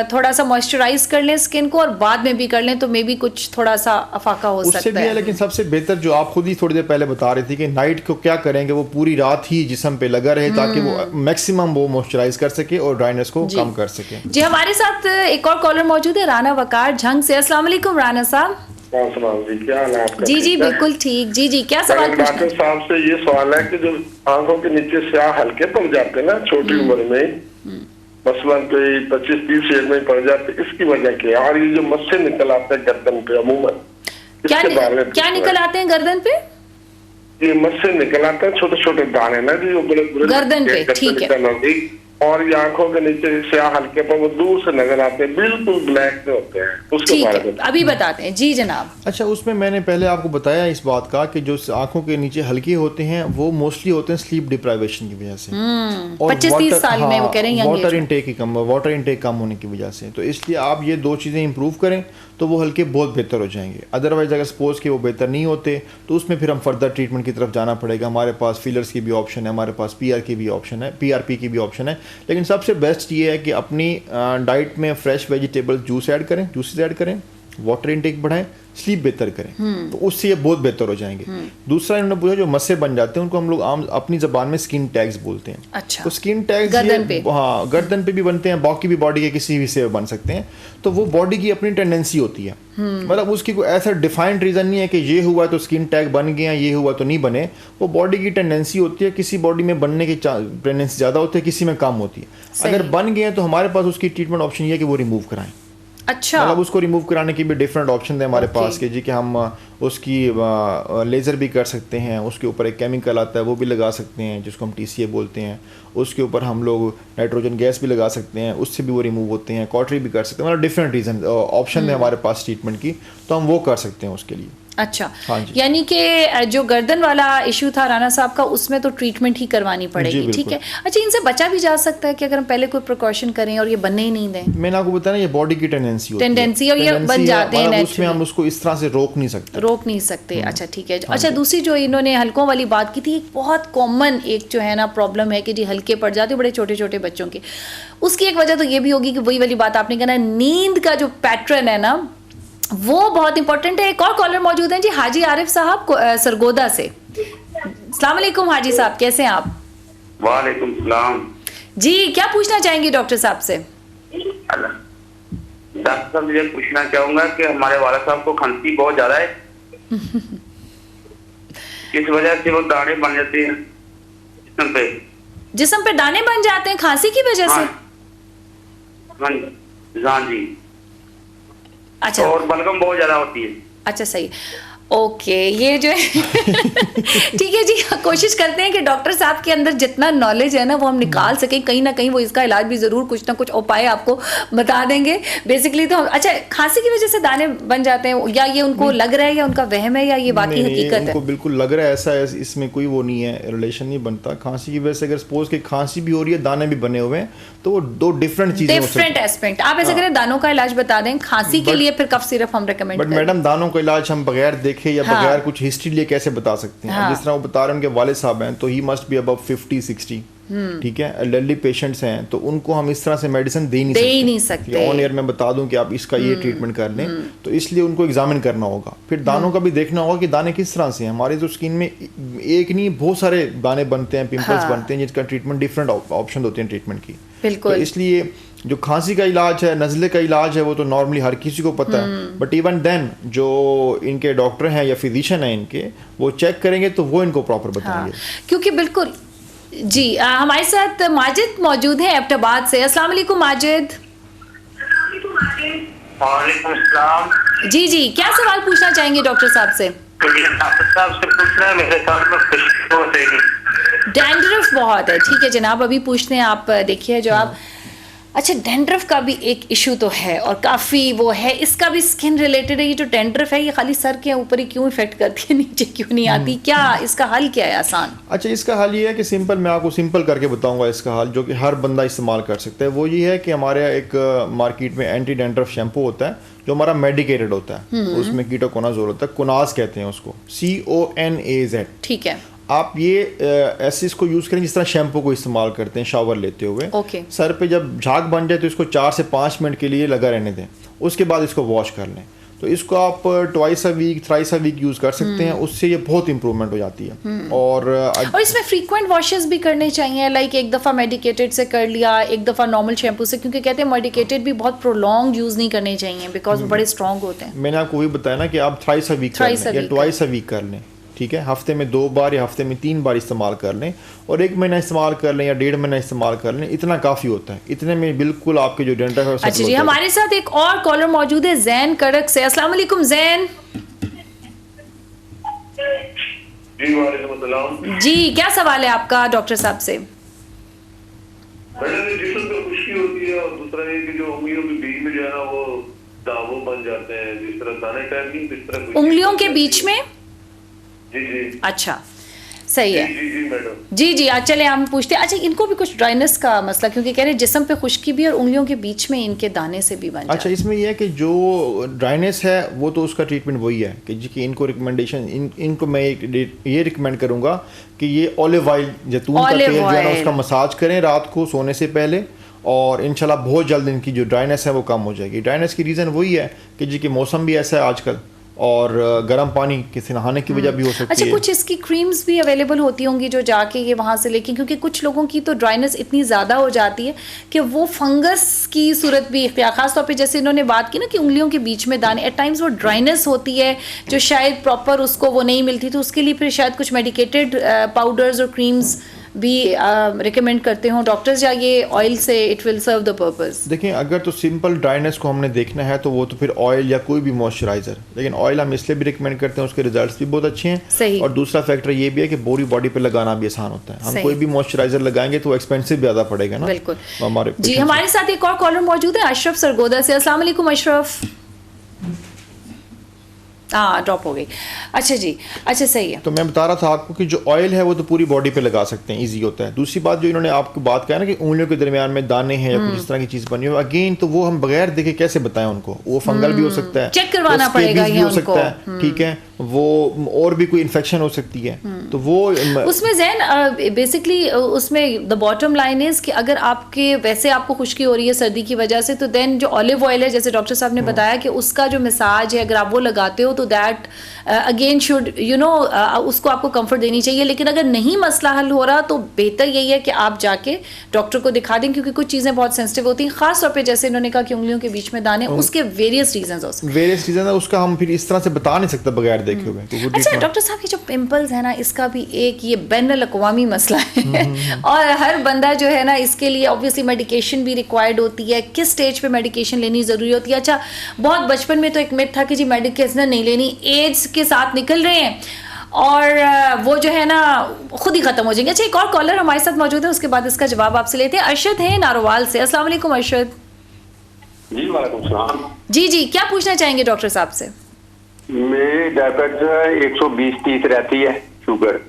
[SPEAKER 1] थोड़ा सा मॉइस्चराइज कर लें स्किन को, और बाद में भी कर लें तो मे बी कुछ थोड़ा सा अफाका हो
[SPEAKER 2] उससे
[SPEAKER 1] सकता
[SPEAKER 2] भी
[SPEAKER 1] है।
[SPEAKER 2] लेकिन सबसे बेहतर जो आप खुद ही थोड़ी देर पहले बता रही थी कि नाइट को क्या करेंगे, वो पूरी रात ही जिस्म पे लगा रहे ताकि वो मैक्सिमम वो मॉइस्चराइज कर सके और ड्राइनेस को कम कर सके।
[SPEAKER 1] जी, हमारे साथ एक और कॉलर मौजूद है राना वकार झंग से। अस्सलाम वालेकुम राना साहब।
[SPEAKER 5] जी, क्या हाल है आपका?
[SPEAKER 1] जी बिल्कुल ठीक। जी क्या सवाल पूछना?
[SPEAKER 5] डॉक्टर साहब से ये सवाल है कि जो आंखों के नीचे स्याह हल्के पड़ जाते हैं ना छोटी उम्र में, मसलन कोई 25-30 ईयर में पड़ जाते, इसकी वजह क्या है? और ये जो मस्से निकल आते हैं गर्दन पे अमूमन,
[SPEAKER 1] क्या निकल आते हैं गर्दन पे?
[SPEAKER 5] ये मस्से निकल आते हैं, छोटे छोटे दाने ना जी, वो बड़े
[SPEAKER 1] गर्दन पे, ठीक है।
[SPEAKER 5] और ये आंखों के नीचे स्याह हल्के पर वो दूर से नजर आते हैं, बिल्कुल ब्लैक में होते हैं, उसके बारे में
[SPEAKER 1] अभी बताते हैं। जी जनाब।
[SPEAKER 2] अच्छा, उसमें मैंने पहले आपको बताया इस बात का कि जो आंखों के नीचे हल्के होते हैं वो मोस्टली होते हैं स्लीप डिप्राइवेशन की वजह से, और
[SPEAKER 1] 25-30 साल में वो कह रहे हैं
[SPEAKER 2] वाटर इनटेक कम होने की वजह से। तो इसलिए आप ये 2 चीज़ें इंप्रूव करें तो वो हल्के बहुत बेहतर हो जाएंगे। अदरवाइज अगर सपोज के वो बेहतर नहीं होते तो उसमें फिर हम फर्दर ट्रीटमेंट की तरफ जाना पड़ेगा। हमारे पास फिलर्स की भी ऑप्शन है, हमारे पास पीआर की भी ऑप्शन है, पीआरपी की भी ऑप्शन है। लेकिन सबसे बेस्ट ये है कि अपनी डाइट में फ्रेश वेजिटेबल जूसेस ऐड करें, वाटर इनटेक बढ़ाएं, स्लीप बेहतर करें, तो उससे ये बहुत बेहतर हो जाएंगे। दूसरा इन्होंने पूछा जो मस्से बन जाते हैं उनको हम लोग आम अपनी जबान में स्किन टैग्स बोलते हैं।
[SPEAKER 1] अच्छा।
[SPEAKER 2] तो स्किन टैग्स गर्दन पे भी बनते हैं, बाकी भी बॉडी के किसी हिस्से में बन सकते हैं। तो वो बॉडी की अपनी टेंडेंसी होती है, मतलब उसकी कोई ऐसा डिफाइंड रीजन नहीं है कि ये हुआ तो स्किन टैग बन गया, ये हुआ तो नहीं बने। वो बॉडी की टेंडेंसी होती है, किसी बॉडी में बनने की टेंडेंसी ज़्यादा होती है, किसी में कम होती है। अगर बन गए तो हमारे पास उसकी ट्रीटमेंट ऑप्शन ये है कि वो रिमूव कराएं।
[SPEAKER 1] अच्छा,
[SPEAKER 2] मतलब उसको रिमूव कराने की भी डिफरेंट ऑप्शन है हमारे पास के जी, कि हम उसकी लेज़र भी कर सकते हैं, उसके ऊपर एक केमिकल आता है वो भी लगा सकते हैं जिसको हम TCA बोलते हैं, उसके ऊपर हम लोग नाइट्रोजन गैस भी लगा सकते हैं, उससे भी वो रिमूव होते हैं, कॉटरी भी कर सकते हैं। मतलब डिफरेंट रीजन ऑप्शन है हमारे पास ट्रीटमेंट की, तो हम वो कर सकते हैं उसके लिए।
[SPEAKER 1] अच्छा, यानी कि जो गर्दन वाला इशू था राना साहब का, उसमें तो ट्रीटमेंट ही करवानी पड़ेगी, ठीक है। अच्छा, इनसे बचा भी जा सकता है कि अगर हम पहले कोई प्रिकॉशन करें और ये बनने ही नहीं दें?
[SPEAKER 2] मैंने आपको बताया ना, ये बॉडी की टेंडेंसी
[SPEAKER 1] और ये बन जाते हैं नेचुरली,
[SPEAKER 2] उसमें हम उसको इस तरह से रोक नहीं सकते।
[SPEAKER 1] अच्छा, ठीक है। अच्छा, दूसरी जो इन्होंने हल्कों वाली बात की थी, एक बहुत कॉमन एक जो है ना प्रॉब्लम है कि जी हल्के पड़ जाते हैं बड़े छोटे छोटे बच्चों के। उसकी एक वजह तो ये भी होगी कि वही वाली बात आपने कहना, नींद का जो पैटर्न है ना वो बहुत इंपॉर्टेंट है। एक और कॉलर मौजूद हैं जी, हाजी आरिफ साहब सरगोदा से। अस्सलाम वालेकुम हाजी साहब, कैसे हैं आप?
[SPEAKER 6] वालेकुम सलाम
[SPEAKER 1] जी, क्या पूछना चाहेंगे डॉक्टर साहब से?
[SPEAKER 6] डॉक्टर साहब, ये पूछना चाहूंगा कि हमारे वाला साहब को खांसी बहुत ज्यादा है, किस वजह से वो दाने बन जाते हैं
[SPEAKER 1] जिस्म पे दाने बन जाते हैं खांसी की वजह से?
[SPEAKER 6] हाँ जी।
[SPEAKER 1] अच्छा,
[SPEAKER 6] और बलगम बहुत ज्यादा होती है।
[SPEAKER 1] अच्छा, सही, ओके। ये जो है ठीक है जी, कोशिश करते हैं कि डॉक्टर साहब के अंदर जितना नॉलेज है ना वो हम निकाल सकें, कहीं ना कहीं वो इसका इलाज भी जरूर कुछ ना कुछ उपाय आपको बता देंगे। बेसिकली तो अच्छा, खांसी की वजह से दाने बन जाते हैं, या ये उनको लग रहा है, या उनका वहम है, या ये वाकई हकीकत है?
[SPEAKER 2] उनको बिल्कुल लग रहा है ऐसा है, इसमें कोई वो नहीं है, रिलेशन नहीं बनता। खांसी की वजह से अगर सपोज कि खांसी भी हो रही है, दाने भी बने हुए हैं, तो वो 2 डिफरेंट चीजें,
[SPEAKER 1] डिफरेंट एस्पेक्ट। आप ऐसे करें, दानों का इलाज बता दें, खांसी के लिए फिर कफ सिरप हम रिकमेंड करें।
[SPEAKER 2] बट मैडम, दानों का इलाज हम बगैर देखे या बगैर कुछ हिस्ट्री लिए कैसे बता सकते हैं? जिस तरह वो बता रहे हैं उनके वाले साहब हैं, तो ही मस्ट बी अबव 50-60, ठीक है। एल्डरली पेशेंट्स हैं तो उनको हम इस तरह से मेडिसिन दे ही नहीं सकते। ऑन एयर में बता दूं कि आप इसका ये ट्रीटमेंट कर लें, तो इसलिए उनको एग्जामिन करना होगा। फिर दानों का भी देखना होगा कि दाने किस तरह से हैं। हमारे जो स्किन में एक नहीं बहुत सारे दाने बनते हैं, पिंपल्स बनते हैं, जिसका ट्रीटमेंट डिफरेंट ऑप्शन होते हैं ट्रीटमेंट की।
[SPEAKER 1] बिल्कुल।
[SPEAKER 2] तो इसलिए जो खांसी का इलाज है, नज़ले का इलाज है, वो तो नॉर्मली हर किसी को पता है, बट इवन देन जो इनके डॉक्टर हैं या फिजिशियन हैं इनके, वो चेक करेंगे तो वो इनको प्रॉपर बताएंगे।
[SPEAKER 1] क्योंकि बिल्कुल जी हमारे साथ माजिद मौजूद हैं एबटाबाद से। अस्सलाम वालेकुम माजिद।
[SPEAKER 6] वालेकुम सलाम।
[SPEAKER 1] जी क्या सवाल पूछना चाहेंगे डॉक्टर साहब से?
[SPEAKER 6] डॉक्टर साहब से पूछना है, मेरे साथ में खुशकी हो जाएगी।
[SPEAKER 1] डैंड्रफ बहुत है, ठीक है जनाब, अभी पूछते हैं, आप देखिए जवाब। अच्छा, डैंड्रफ का भी एक इशू तो है और काफ़ी वो है, इसका भी स्किन रिलेटेड है। ये जो डैंड्रफ है ये खाली सर के ऊपर ही क्यों इफेक्ट करती है, नीचे क्यों नहीं आती? क्या इसका हल क्या है आसान?
[SPEAKER 2] अच्छा, इसका हल ये है कि सिंपल, मैं आपको सिंपल करके बताऊंगा इसका हल, जो कि हर बंदा इस्तेमाल कर सकता है। वो ये है कि हमारे एक मार्केट में एंटी डैंड्रफ शैम्पू होता है जो हमारा मेडिकेटेड होता है, उसमें कीटोकोनाजोल होता है, कुनाज कहते हैं उसको, CONAZ।
[SPEAKER 1] ठीक है।
[SPEAKER 2] आप ये ऐसे इसको यूज़ करें जिस तरह शैम्पू को इस्तेमाल करते हैं शावर लेते हुए।
[SPEAKER 1] ओके।
[SPEAKER 2] सर पे जब झाग बन जाए तो इसको 4 से 5 मिनट के लिए लगा रहने दें, उसके बाद इसको वॉश कर लें। तो इसको आप twice a week, thrice a week use कर सकते हैं, उससे ये बहुत इंप्रूवमेंट हो जाती है। और
[SPEAKER 1] इसमें फ्रीक्वेंट वॉशेस भी करने चाहिए, लाइक एक दफ़ा मेडिकेटेड से कर लिया, एक दफ़ा नॉर्मल शैम्पू से, क्योंकि कहते हैं मेडिकेटेड भी बहुत प्रोलॉन्ग यूज़ नहीं करने चाहिए बिकॉज वो बड़े स्ट्रॉन्ग होते हैं।
[SPEAKER 2] मैंने आपको वही बताया ना कि आप थ्राइस अ वीक कर लें या ट्वाइस अ वीक कर लें, ठीक है, हफ्ते में 2 बार या हफ्ते में 3 बार इस्तेमाल कर लें, और 1 महीना इस्तेमाल कर लें या 1.5 महीना इस्तेमाल कर लें, इतना काफ़ी होता है। इतने में बिल्कुल आपके जो डैंड्रफ है।
[SPEAKER 1] अच्छा जी, हमारे साथ एक और कॉलर मौजूद है जैन कड़क से। अस्सलाम वालेकुम जैन।
[SPEAKER 5] जी वालेकुम अस्सलाम।
[SPEAKER 1] जी क्या सवाल है आपका डॉक्टर साहब से?
[SPEAKER 5] मैंने जिसम पे खुश्की होती है, और दूसरा ये कि जो उंगलियों के बीच में जो है ना वो दावों बन जाते हैं, जिस तरह दाने टाइप नहीं, इस तरह
[SPEAKER 1] उंगलियों के बीच में?
[SPEAKER 5] जी।
[SPEAKER 1] अच्छा, सही है।
[SPEAKER 5] जी मैडम।
[SPEAKER 1] जी आज चले हम पूछते हैं। अच्छा, इनको भी कुछ ड्राइनेस का मसला, क्योंकि कह रहे हैं जिस्म पे खुश्की भी और उंगलियों के बीच में इनके दाने से भी बन जाते हैं।
[SPEAKER 2] अच्छा, इसमें यह है कि जो ड्राइनेस है वो तो उसका ट्रीटमेंट वही है कि जी कि इनको रिकमेंडेशन, इनको मैं ये रिकमेंड करूँगा कि ये ऑलिव ऑयल, जैतून का तेल जो है ना, उसका मसाज करें रात को सोने से पहले, और इंशाल्लाह बहुत जल्द इनकी जो ड्राइनेस है वो कम हो जाएगी। ड्राइनेस की रीज़न वही है कि जी कि मौसम भी ऐसा है आजकल, और गर्म पानी किसी नहाने की वजह भी हो सकती है।
[SPEAKER 1] अच्छा, कुछ इसकी क्रीम्स भी अवेलेबल होती होंगी जो जाके ये वहाँ से लेके, क्योंकि कुछ लोगों की तो ड्राइनेस इतनी ज़्यादा हो जाती है कि वो फंगस की सूरत भी इख्तियार, खासतौर पे जैसे इन्होंने बात की ना कि उंगलियों के बीच में दाने, एट टाइम्स वो ड्राइनेस होती है जो शायद प्रॉपर उसको वो नहीं मिलती, तो उसके लिए फिर शायद कुछ मेडिकेटेड पाउडर्स और क्रीम्स भी रिकमेंड करते हो डॉक्टर्स, या ये ऑयल से it will serve the purpose?
[SPEAKER 2] देखिए, अगर तो सिंपल ड्राइनेस को हमने देखना है तो वो तो फिर ऑयल या कोई भी मॉइस्चराइजर, लेकिन ऑयल हम इसलिए भी रिकमेंड करते हैं, उसके रिजल्ट्स भी बहुत अच्छे हैं।
[SPEAKER 1] सही।
[SPEAKER 2] और दूसरा फैक्टर ये भी है कि पूरी बॉडी पे लगाना भी आसान होता है। हम कोई भी मॉइस्चराइजर लगाएंगे तो एक्सपेंसिव ज़्यादा पड़ेगा ना।
[SPEAKER 1] बिल्कुल।
[SPEAKER 2] हमारे
[SPEAKER 1] जी हमारे साथ एक और कॉलर मौजूद है अशरफ सरगोदा से। अस्सलाम वालेकुम अशरफ। ड्रॉप हो गई। अच्छा जी, अच्छा सही है।
[SPEAKER 2] तो मैं बता रहा था आपको कि जो ऑयल है वो तो पूरी बॉडी पे लगा सकते हैं, इजी होता है। दूसरी बात जो इन्होंने आपको बात कहा ना कि उंगलियों के दरमियान में दाने हैं या कुछ इस तरह की चीज बनी हो, अगेन तो वो हम बगैर देखे कैसे बताएं उनको, वो फंगल भी हो सकता है,
[SPEAKER 1] चेक करवाना पड़ेगा
[SPEAKER 2] भी हो सकता है, ठीक है, वो और भी कोई इन्फेक्शन हो सकती है। तो वो
[SPEAKER 1] उसमें जैन बेसिकली उसमें द बॉटम लाइन इज कि अगर आपके वैसे आपको खुश्की हो रही है सर्दी की वजह से, तो देन जो ऑलिव ऑयल है, जैसे डॉक्टर साहब ने बताया कि उसका जो मसाज है अगर आप वो लगाते हो तो दैट अगेन शुड उसको आपको कंफर्ट देनी चाहिए। लेकिन अगर नहीं मसला हल हो रहा तो बेहतर यही है कि आप जाके डॉक्टर को दिखा दें, क्योंकि कुछ चीज़ें बहुत सेंसिटिव होती हैं, खास तौर पे जैसे इन्होंने कहा कि उंगलियों के बीच में दाने, उसके वेरियस रीजंस हो सकते हैं।
[SPEAKER 2] वेरियस रीजन है, उसका हम फिर इस तरह से बता नहीं सकते बगैर देखे हुए।
[SPEAKER 1] अच्छा डॉक्टर साहब, ये जो पिंपल्स है ना, इसका भी एक ये बैनुल अक़वामी मसला है और हर बंदा जो है ना इसके लिए ऑब्वियसली मेडिकेशन भी रिक्वायर्ड होती है। किस स्टेज पे मेडिकेशन लेनी ज़रूरी होती है? अच्छा, बहुत बचपन में तो एक मिथ था कि जी मेडिकेशन नहीं लेनी, एज के साथ निकल रहे हैं और वो जो है ना खुद ही खत्म हो जाएंगे। अच्छा, एक और कॉलर हमारे साथ मौजूद है, उसके बाद इसका जवाब आपसे लेते हैं। अरशद है नारोवाल से। अस्सलाम वालेकुम अरशद।
[SPEAKER 5] जी वालेकुम सलाम।
[SPEAKER 1] जी क्या पूछना चाहेंगे डॉक्टर साहब से?
[SPEAKER 5] मेरी डायबिटीज 120-30 रहती है, शुगर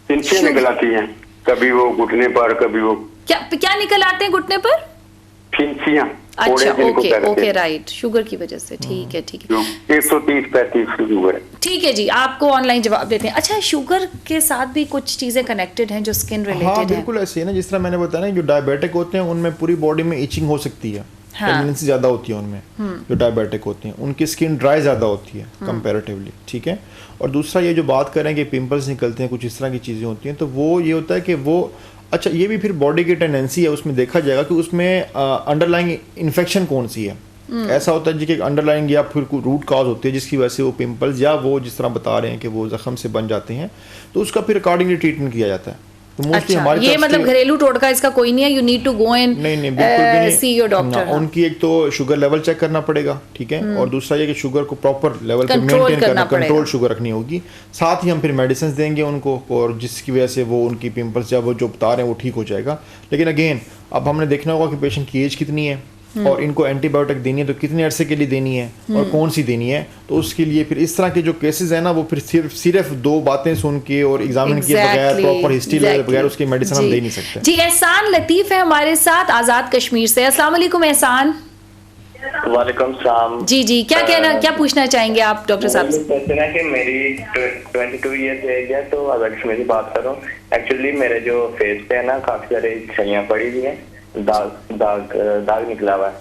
[SPEAKER 5] तिनसे निकल आती है, कभी वो घुटने पर, कभी वो
[SPEAKER 1] क्या निकल आते हैं घुटने पर?
[SPEAKER 5] फिंसियां।
[SPEAKER 1] अच्छा, ओके राइट, शुगर की वजह से। ठीक है
[SPEAKER 5] 130-35 शुगर है।
[SPEAKER 1] ठीक है जी, आपको ऑनलाइन जवाब देते हैं। अच्छा, शुगर के साथ भी कुछ चीजें कनेक्टेड हैं जो स्किन रिलेटेड है?
[SPEAKER 2] बिल्कुल ऐसे है ना, जिस तरह मैंने बताया ना, जो डायबिटिक होते हैं उनमें पूरी बॉडी में इचिंग हो सकती है, टेंडेंसी ज्यादा होती है उनमें। जो डायबिटिक होते हैं उनकी स्किन ड्राई ज्यादा होती है कंपैरेटिवली, ठीक है। और दूसरा ये जो बात करें कि पिंपल्स निकलते हैं, कुछ इस तरह की चीजें होती हैं, तो वो ये होता है कि वो अच्छा, ये भी फिर बॉडी की टेंडेंसी है, उसमें देखा जाएगा कि उसमें अंडरलाइंग इन्फेक्शन कौन सी है। ऐसा होता है जी कि अंडरलाइंग या फिर कोई रूट काज होती है जिसकी वजह से वो पिंपल्स या वो जिस तरह बता रहे हैं कि वो जख्म से बन जाते हैं, तो उसका फिर अकॉर्डिंगली ट्रीटमेंट किया जाता है। तो मोस्टली
[SPEAKER 1] अच्छा,
[SPEAKER 2] हमारे
[SPEAKER 1] ये मतलब घरेलू टोटका इसका कोई नहीं है, you need to go and
[SPEAKER 2] नहीं बिल्कुल भी नहीं,
[SPEAKER 1] सी योर डॉक्टर।
[SPEAKER 2] उनकी एक तो शुगर लेवल चेक करना पड़ेगा, ठीक है, और दूसरा ये कि शुगर को प्रॉपर लेवल पे
[SPEAKER 1] कंट्रोल
[SPEAKER 2] मेंटेन करना,
[SPEAKER 1] पड़ेगा।
[SPEAKER 2] कंट्रोल शुगर रखनी होगी। साथ ही हम फिर मेडिसिन देंगे उनको, और जिसकी वजह से वो उनकी पिंपल्स या वो जो बता रहे हैं वो ठीक हो जाएगा। लेकिन अगेन अब हमने देखना होगा कि पेशेंट की एज कितनी है और इनको एंटीबायोटिक देनी है तो कितने अरसे के लिए देनी है और कौन सी देनी है। तो उसके लिए फिर इस तरह के जो केसेस है ना, वो फिर सिर्फ 2 बातें सुन के और एग्जामिन किए बगैर, प्रॉपर हिस्ट्री लिए बगैर उसकी मेडिसिन हम दे नहीं सकते।
[SPEAKER 1] जी, एहसान लतीफ है हमारे साथ आजाद कश्मीर से। अस्सलाम वालेकुम एहसान।
[SPEAKER 6] वालेकुम सलाम।
[SPEAKER 1] जी, क्या पूछना चाहेंगे आप डॉक्टर साहब से?
[SPEAKER 6] पूछना है कि मेरी 22 ईयर्स एज है, तो अगर कश्मीरी बात करूं, एक्चुअली मेरे जो फेस पे है ना काफी सारी छाइयां पड़ी हुई हैं, दाग निकला हुआ है।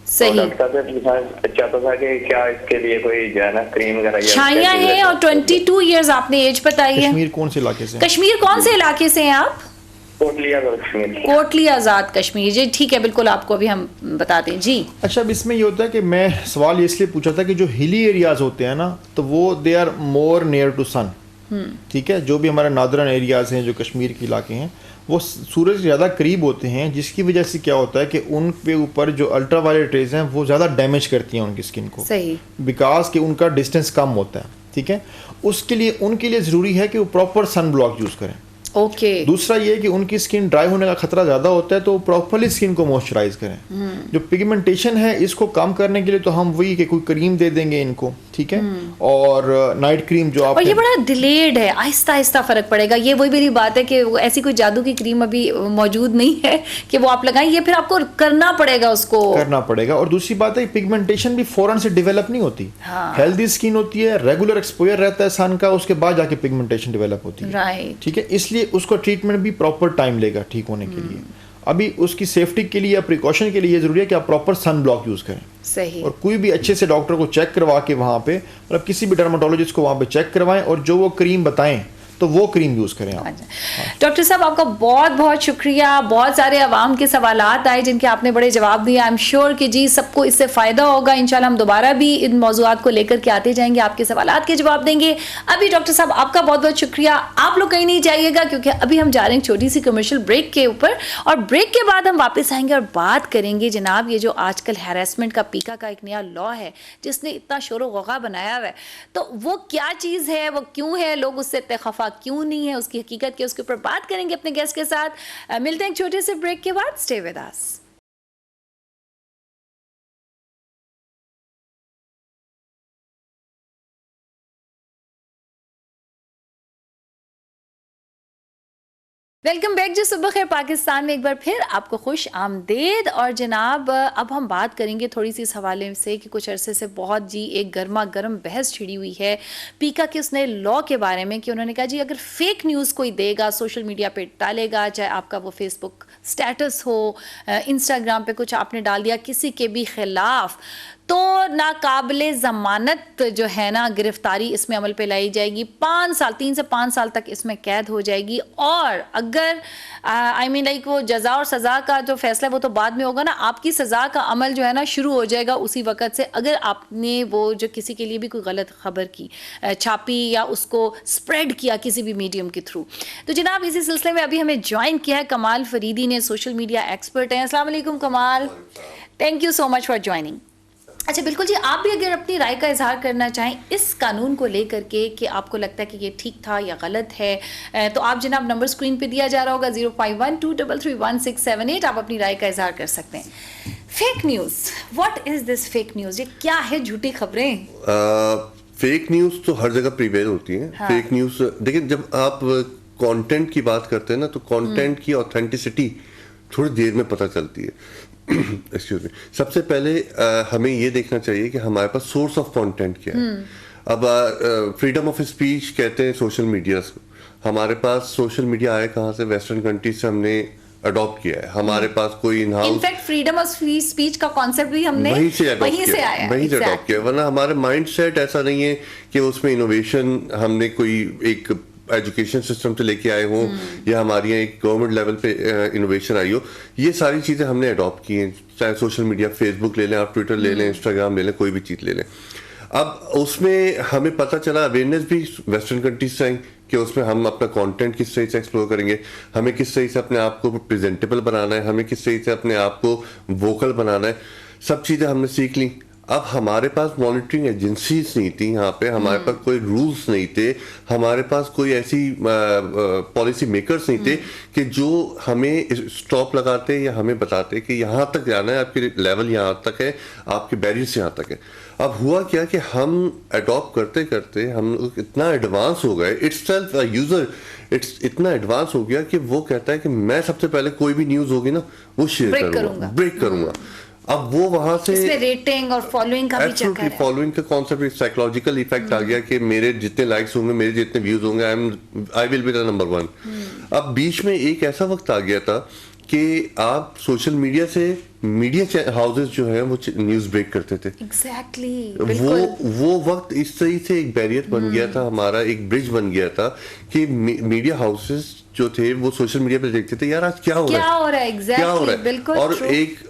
[SPEAKER 1] सही।
[SPEAKER 6] तो डॉक्टर साहब से पूछना चाहता था कि क्या इसके लिए कोई जो है ना क्रीम वगैरह?
[SPEAKER 1] छाइयां हैं और 22 इयर्स आपने एज बताई है।
[SPEAKER 2] कश्मीर कौन से इलाके से?
[SPEAKER 1] कश्मीर कौन से इलाके से हैं आप? कोटली आजाद कश्मीर। जी ठीक है, बिल्कुल आपको अभी हम बताते हैं जी।
[SPEAKER 2] अच्छा, अब इसमें ये होता है कि मैं सवाल ये इसलिए पूछा था कि जो हिली एरियाज होते हैं ना, तो वो they are more near to sun, ठीक है। जो भी हमारे नादरन एरियाज हैं, जो कश्मीर के इलाके हैं, वो सूरज ज़्यादा करीब होते हैं, जिसकी वजह से क्या होता है कि उन पे ऊपर जो अल्ट्रा वायलेट रेज हैं वो ज़्यादा डैमेज करती हैं उनकी स्किन को।
[SPEAKER 1] सही।
[SPEAKER 2] बिकॉज कि उनका डिस्टेंस कम होता है, ठीक है। उसके लिए उनके लिए ज़रूरी है कि वो प्रॉपर सन ब्लॉक यूज़ करें।
[SPEAKER 1] ओके।
[SPEAKER 2] दूसरा ये कि उनकी स्किन ड्राई होने का खतरा ज़्यादा होता है, तो प्रॉपरली स्किन को मॉइस्चराइज करें। जो पिगमेंटेशन है इसको कम करने के लिए तो हम वही कि कोई क्रीम दे देंगे इनको, ठीक है, और नाइट क्रीम जो आप,
[SPEAKER 1] और ये बड़ा डिलेड है, आहिस्ता आहिस्ता फर्क पड़ेगा। ये वही मेरी बात है कि ऐसी कोई जादू की क्रीम अभी मौजूद नहीं है कि वो आप लगाएं, ये फिर आपको करना पड़ेगा, उसको करना
[SPEAKER 2] पड़ेगा। और दूसरी बात है पिगमेंटेशन भी फौरन से डेवलप नहीं होती। हेल्दी स्किन होती है, रेगुलर एक्सपोजर रहता है सन का, उसके बाद जाके पिगमेंटेशन डेवलप होती है,
[SPEAKER 1] राइट,
[SPEAKER 2] ठीक है। इसलिए उसको ट्रीटमेंट भी प्रॉपर टाइम लेगा ठीक होने के लिए। अभी उसकी सेफ्टी के लिए या प्रिकॉशन के लिए जरूरी है कि आप प्रॉपर सन ब्लॉक यूज करें।
[SPEAKER 1] सही।
[SPEAKER 2] और कोई भी अच्छे से डॉक्टर को चेक करवा के वहां पे, मतलब किसी भी डर्माटोलॉजिस्ट को वहां पे चेक करवाएं और जो वो क्रीम बताएं तो वो क्रीम यूज करें आप।
[SPEAKER 1] डॉक्टर साहब आपका बहुत बहुत शुक्रिया। बहुत सारे अवाम के सवालात आए जिनके आपने बड़े जवाब दिए। आई एम श्योर कि जी सबको इससे फायदा होगा। इंशाल्लाह हम दोबारा भी इन मौजूआत को लेकर के आते जाएंगे, आपके सवालात के जवाब देंगे। अभी डॉक्टर साहब आपका बहुत बहुत शुक्रिया। आप लोग कहीं नहीं जाइएगा क्योंकि अभी हम जा रहे हैं छोटी सी कमर्शियल ब्रेक के ऊपर, और ब्रेक के बाद हम वापस आएंगे और बात करेंगे जनाब ये जो आजकल हैरेसमेंट का पीका का एक नया लॉ है जिसने इतना शोर गौगा बनाया हुआ है, तो वो क्या चीज़ है, वो क्यों है, लोग उससे इतने खफा क्यों नहीं है, उसकी हकीकत के उसके ऊपर बात करेंगे अपने गेस्ट के साथ। मिलते हैं एक छोटे से ब्रेक के बाद। Stay with us. Welcome back जी, सुबह खैर पाकिस्तान में एक बार फिर आपको खुश आमदेद। और जनाब अब हम बात करेंगे थोड़ी सी इस हवाले से कि कुछ अरसे से बहुत जी एक गर्मा गर्म बहस छिड़ी हुई है पीका के उसने लॉ के बारे में कि उन्होंने कहा जी अगर फेक न्यूज़ कोई देगा, सोशल मीडिया पे डालेगा, चाहे आपका वो फेसबुक स्टेटस हो, इंस्टाग्राम पे कुछ आपने डाल दिया किसी के भी खिलाफ, तो नाकाबिले ज़मानत जो है ना गिरफ्तारी इसमें अमल पे लाई जाएगी। 5 साल, 3 से 5 साल तक इसमें कैद हो जाएगी। और अगर आई मीन लाइक वो जज़ा और सज़ा का जो फैसला है वो तो बाद में होगा ना, आपकी सज़ा का अमल जो है ना शुरू हो जाएगा उसी वक़्त से, अगर आपने वो जो किसी के लिए भी कोई गलत खबर की छापी या उसको स्प्रेड किया किसी भी मीडियम के थ्रू। तो जनाब इसी सिलसिले में अभी हमें ज्वाइन किया है कमाल फरीदी ने, सोशल मीडिया एक्सपर्ट हैं। अस्सलाम वालेकुम कमाल, thank you so much for joining. अच्छा बिल्कुल जी, आप भी अगर अपनी राय का इजहार करना चाहें इस कानून को लेकर के कि आपको लगता है कि ये ठीक था या गलत है, तो आप जनाब नंबर स्क्रीन पे दिया जा रहा होगा 0512331678, आप अपनी राय का इजहार कर सकते हैं। Fake news, what is this fake news, ये क्या है झूठी खबरें?
[SPEAKER 7] फेक न्यूज़ तो हर जगह प्रिवेल होती है। हाँ। फेक न्यूज़ देखिए, जब आप कंटेंट की बात करते हैं ना, तो कंटेंट की ऑथेंटिसिटी थोड़ी देर में पता चलती है। एक्सक्यूज मी, सबसे पहले हमें ये देखना चाहिए कि हमारे पास सोर्स ऑफ कंटेंट क्या है। अब फ्रीडम ऑफ स्पीच कहते हैं सोशल मीडिया को, हमारे पास सोशल मीडिया आया कहाँ से? वेस्टर्न कंट्रीज से हमने अडॉप्ट किया है। हमारे पास कोई
[SPEAKER 1] इनफैक्ट फ्रीडम ऑफ स्पीच का कॉन्सेप्ट भी हमने वहीं से अडॉप्ट
[SPEAKER 7] किया, वरना हमारे माइंड सेट ऐसा नहीं है कि उसमें इनोवेशन हमने कोई एक एजुकेशन सिस्टम से लेके आए हों या हमारी यहाँ एक गवर्नमेंट लेवल पे इनोवेशन आई हो, ये सारी चीज़ें हमने अडॉप्ट की हैं। चाहे सोशल मीडिया, फेसबुक ले लें आप, ट्विटर ले लें, इंस्टाग्राम ले लें, कोई भी चीज़ ले लें। अब उसमें हमें पता चला अवेयरनेस भी वेस्टर्न कंट्रीज से आई कि उसमें हम अपना कंटेंट किस तरह से एक्सप्लोर करेंगे, हमें किस तरह से अपने आप को प्रेजेंटेबल बनाना है, हमें किस तरह से अपने आप को वोकल बनाना है, सब चीज़ें हमने सीख ली। अब हमारे पास मॉनिटरिंग एजेंसीज नहीं थी यहाँ पे, हमारे पास कोई रूल्स नहीं थे, हमारे पास कोई ऐसी पॉलिसी मेकर्स नहीं थे कि जो हमें स्टॉप लगाते या हमें बताते कि यहाँ तक जाना है, आपके लेवल यहाँ तक है, आपके बैरियर्स यहाँ तक है। अब हुआ क्या कि हम अडॉप्ट करते करते हम इतना एडवांस हो गए, इट्स सेल्फ यूजर इतना एडवांस हो गया कि वो कहता है कि मैं सबसे पहले कोई भी न्यूज होगी ना वो शेयर करूंगा, ब्रेक करूंगा। अब वो वहां से
[SPEAKER 1] इसमें रेटिंग और फॉलोइंग का भी चक्कर है।
[SPEAKER 7] फॉलोइंग का कॉन्सेप्ट, साइकोलॉजिकल इफेक्ट आ गया कि मेरे जितने लाइक्स होंगे, मेरे जितने व्यूज होंगे, I will be the number 1। अब बीच में एक ऐसा वक्त आ गया था कि आप सोशल मीडिया से मीडिया हाउसेस जो है वो न्यूज ब्रेक करते थे।
[SPEAKER 1] एग्जैक्टली
[SPEAKER 7] वो वक्त इस तरह से एक बैरियर बन गया था, हमारा एक ब्रिज बन गया था कि मीडिया हाउसेस जो थे वो सोशल मीडिया पे देखते थे यार आज क्या हो रहा है,
[SPEAKER 1] क्या हो रहा है, बिल्कुल।
[SPEAKER 7] और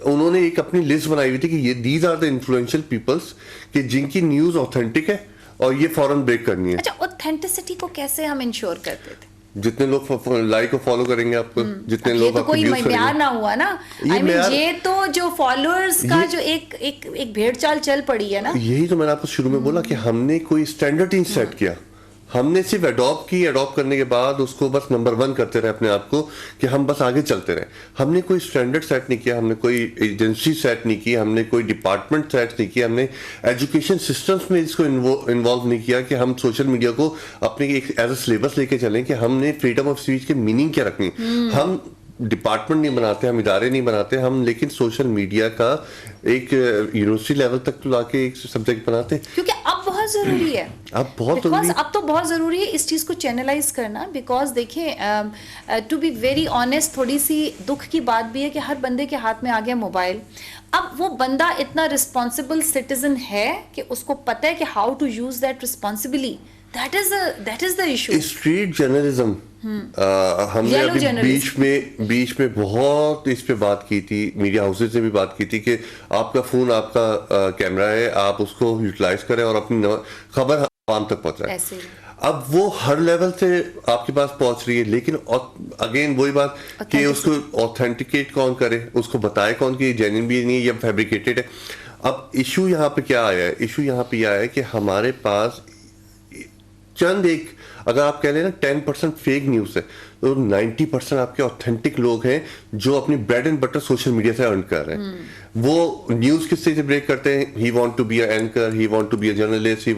[SPEAKER 7] उन्होंने एक अपनी लिस्ट बनाई हुई थी कि ये these are the influential peoples कि जिनकी न्यूज ऑथेंटिक है और ये फौरन ब्रेक करनी है।
[SPEAKER 1] अच्छा, ऑथेंटिसिटी को कैसे हम इंश्योर करते थे?
[SPEAKER 7] जितने लोग लाइक और फॉलो करेंगे आपको, जितने लोग
[SPEAKER 1] तो कोई म्यार ना हुआ ना, ये तो जो फॉलोअर्स का जो एक भेड़चाल चल पड़ी है ना।
[SPEAKER 7] यही तो मैंने आपको शुरू में बोला कि हमने कोई स्टैंडर्ड नहीं सेट किया, हमने सिर्फ अडॉप्ट करने के बाद उसको बस नंबर 1 करते रहे अपने आप को कि हम बस आगे चलते रहे। हमने कोई स्टैंडर्ड सेट नहीं किया, हमने कोई एजेंसी सेट नहीं की, हमने कोई डिपार्टमेंट सेट नहीं किया, हमने एजुकेशन सिस्टम्स में इसको इन्वॉल्व नहीं किया कि हम सोशल मीडिया को अपने एक एज अ सिलेबस लेके चलें कि हमने फ्रीडम ऑफ स्पीच के मीनिंग क्या रखनी। हम डिपार्टमेंट नहीं बनाते, हम इदारे नहीं बनाते हम, लेकिन सोशल मीडिया का एक यूनिवर्सिटी लेवल तक तो लाके एक सब्जेक्ट बनाते,
[SPEAKER 1] क्योंकि अब बहुत जरूरी है। अब तो बहुत जरूरी है इस चीज को चैनलाइज करना। बिकॉज देखिए, टू बी वेरी ऑनेस्ट, थोड़ी सी दुख की बात भी है कि हर बंदे के हाथ में आ गया मोबाइल। अब वो बंदा इतना रिस्पॉन्सिबल सिटीजन है कि उसको पता है कि how to use that responsibly. That is the issue.
[SPEAKER 7] Street journalism हमने अभी बीच में बहुत इस पे बात की थी, मीडिया हाउसेज ने भी बात की थी कि आपका फोन आपका कैमरा है, आप उसको यूटिलाइज करें और अपनी खबर आवाम तक पहुंचाएं। अब वो हर लेवल से आपके पास पहुंच रही है, लेकिन अगेन वही बात कि उसको ऑथेंटिकेट कौन करे, उसको बताए कौन कि जेन्युइन भी नहीं है या फैब्रिकेटेड है। अब इशू यहाँ पे क्या आया है? इशू यहाँ पे यह आया है कि हमारे पास चंद एक, अगर आप कह लें ना 10% फेक न्यूज है, तो 90% आपके ऑथेंटिक लोग हैं जो अपनी bread and butter social media से अर्न कर रहे हैं। वो न्यूज किस तरह से ब्रेक करते हैं? He want to be a anchor, he want to be a journalist,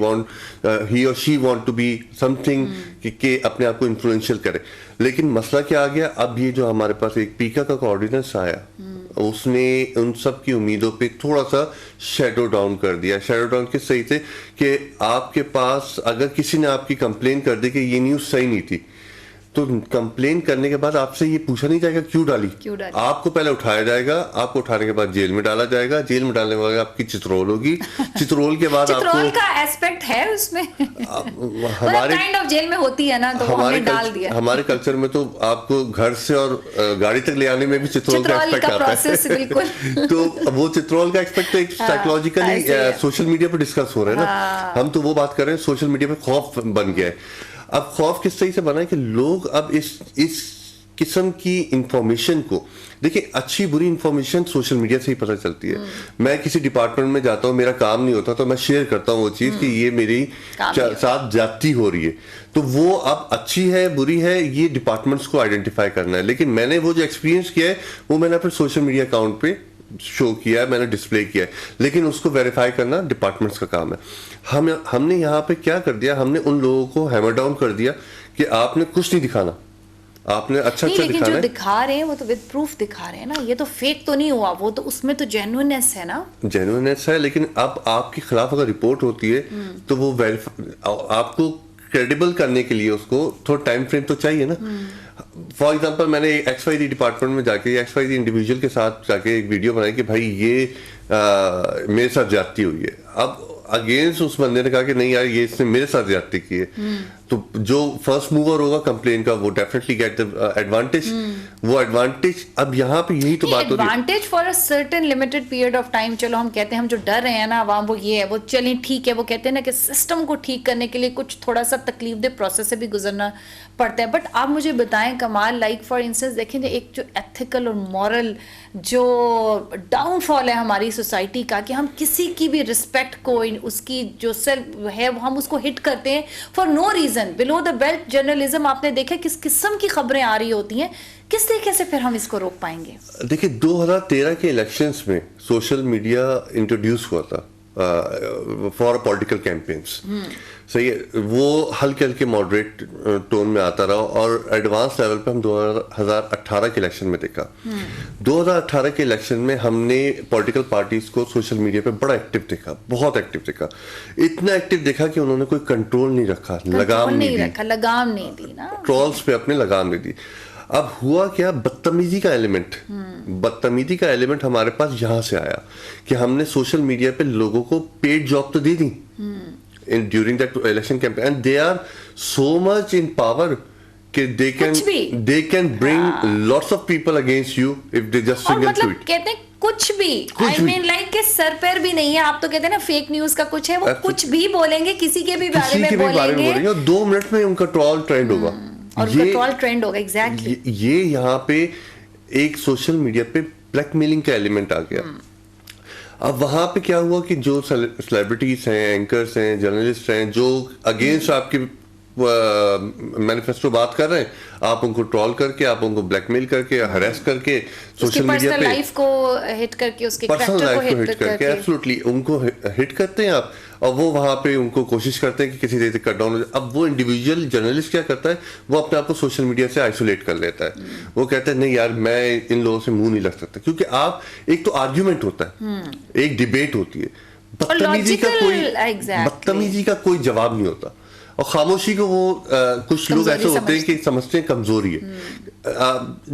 [SPEAKER 7] he और she want to be something कि अपने आप को इन्फ्लुएंशियल करे। लेकिन मसला क्या आ गया? अब ये जो हमारे पास एक पीका का ऑर्डिनेंस आया, उसने उन सब की उम्मीदों पे थोड़ा सा शैडो डाउन कर दिया। शैडो डाउन किस सही से कि आपके पास अगर किसी ने आपकी कंप्लेन कर दी कि ये न्यूज सही नहीं थी, तो कंप्लेन करने के बाद आपसे ये पूछा नहीं जाएगा क्यों डाली। आपको पहले उठाया जाएगा, आपको उठाने के बाद जेल में डाला जाएगा, जेल में डालने के बाद आपकी चित्रोल होगी, चित्रोल के बाद
[SPEAKER 1] चित्रोल का एस्पेक्ट है उसमें हमारे काइंड ऑफ जेल में होती है ना, तो हमने डाल दिया।
[SPEAKER 7] हमारे कल्चर में तो आपको घर से और गाड़ी तक ले आने में भी चित्रोल का एस्पेक्ट आता है। तो वो चित्रोल का एस्पेक्ट एक साइकोलॉजिकली सोशल मीडिया पर डिस्कस हो रहा है ना, हम तो वो बात कर रहे हैं सोशल मीडिया पे खौफ बन गया है। अब खौफ किस तरह से बना है कि लोग अब इस किस्म की इंफॉर्मेशन को देखिए, अच्छी बुरी इंफॉर्मेशन सोशल मीडिया से ही पता चलती है। मैं किसी डिपार्टमेंट में जाता हूँ, मेरा काम नहीं होता, तो मैं शेयर करता हूँ वो चीज़ कि ये मेरी साथ जाती हो रही है, तो वो अब अच्छी है बुरी है ये डिपार्टमेंट्स को आइडेंटिफाई करना है। लेकिन मैंने वो जो एक्सपीरियंस किया है वो मैंने अपने सोशल मीडिया अकाउंट पे शो किया है, मैंने डिस्प्ले किया है, लेकिन उसको वेरीफाई करना डिपार्टमेंट्स का काम है। हमने यहाँ पे क्या कर दिया, हमने उन लोगों को हैमर डाउन कर दिया कि आपने कुछ नहीं दिखाना, आपने अच्छा दिखाना है।
[SPEAKER 1] जो दिखा रहे हैं वो तो विद प्रूफ दिखा रहे हैं ना, ये तो फेक तो नहीं हुआ, वो तो उसमें तो जेन्युइननेस है ना,
[SPEAKER 7] जेन्युइननेस है। लेकिन अब आपके खिलाफ अगर रिपोर्ट होती है तो वो आपको क्रेडिबल करने के लिए उसको थोड़ा टाइम फ्रेम तो चाहिए ना। फॉर एग्जाम्पल, मैंने XYZ डिपार्टमेंट में जाके XYZ इंडिविजुअल के साथ जाके एक वीडियो बनाई कि भाई ये मेरे साथ ज्यादती हुई है। अब अगेंस्ट उस बंदे ने कहा कि नहीं यार ये इसने मेरे साथ ज्यादती की है, तो जो फर्स्ट मूवर होगा कंप्लेन का वो डेफिनेटली गेट द एडवांटेज। वो एडवांटेज अब यहाँ पे यही तो बात होती है,
[SPEAKER 1] advantage for a certain limited period of time. चलो हम कहते हैं हम जो डर रहे हैं ना आवाम, वो ये है, वो चलें ठीक है, वो कहते हैं ना कि सिस्टम को ठीक करने के लिए कुछ थोड़ा सा तकलीफ दे प्रोसेस से भी गुजरना पड़ता है। बट आप मुझे बताएं कमाल, लाइक फॉर इंस्टेंस देखें एक जो एथिकल और मॉरल जो डाउनफॉल है हमारी सोसाइटी का, कि हम किसी की भी रिस्पेक्ट को, उसकी जो सेल्फ है हम उसको हिट करते हैं for no reason. Below the belt journalism आपने देखा किस किस्म की खबरें आ रही होती हैं, किस तरीके से फिर हम इसको रोक पाएंगे?
[SPEAKER 7] देखिए 2013 के इलेक्शंस में सोशल मीडिया इंट्रोड्यूस हुआ था फॉर पॉलिटिकल कैंपेन्स, सही है, वो हल्के हल्के मॉडरेट टोन में आता रहा और एडवांस लेवल पे हम 2018 के इलेक्शन में देखा। 2018 के इलेक्शन में हमने पॉलिटिकल पार्टीज को सोशल मीडिया पे बड़ा एक्टिव देखा, बहुत एक्टिव देखा, इतना एक्टिव देखा कि उन्होंने कोई कंट्रोल नहीं रखा, लगाम नहीं दी ना, ट्रोल्स पे अपने लगाम नहीं दी। अब हुआ क्या, बदतमीजी का एलिमेंट हमारे पास यहां से आया कि हमने सोशल मीडिया पे लोगों को पेड जॉब तो दे दी during that election campaign, and they are so much in power कि they can bring lots of people against you if they just signal to it.
[SPEAKER 1] कहते हैं कुछ भी, I mean like के सर पैर भी नहीं है। आप तो कहते हैं ना फेक न्यूज का कुछ है, वो कुछ भी बोलेंगे, किसी के भी बारे में बोलेंगे
[SPEAKER 7] और 2 मिनट में उनका ट्रोल ट्रेंड होगा
[SPEAKER 1] और ट्रोल ट्रेंड होगा। एग्जैक्टली
[SPEAKER 7] ये यहाँ पे एक सोशल मीडिया पे ब्लैकमेलिंग का एलिमेंट आ गया। अब वहां पे क्या हुआ कि जो सेलिब्रिटीज हैं, एंकर्स हैं, जर्नलिस्ट हैं, जो अगेंस्ट आपकी मैनिफेस्टो बात कर रहे हैं, आप उनको ट्रोल करके, आप उनको ब्लैकमेल करके, हरेस करके, सोशल मीडिया पे
[SPEAKER 1] लाइफ को हिट करके, उसके
[SPEAKER 7] पर्सनल लाइफ को हिट करके, एब्सोल्युटली उनको हिट करते हैं आप, और वो वहां पे उनको कोशिश करते हैं कि किसी तरीके से कट डाउन हो जाए। अब वो इंडिविजुअल जर्नलिस्ट क्या करता है, वो अपने आप को सोशल मीडिया से आइसोलेट कर लेता है। वो कहता है नहीं यार मैं इन लोगों से मुंह नहीं लग सकता, क्योंकि आप एक तो आर्ग्यूमेंट होता है, एक डिबेट होती है, बदतमीजी का कोई जवाब नहीं होता, और खामोशी को वो कुछ लोग ऐसे होते हैं कि समझते हैं कमजोरी है।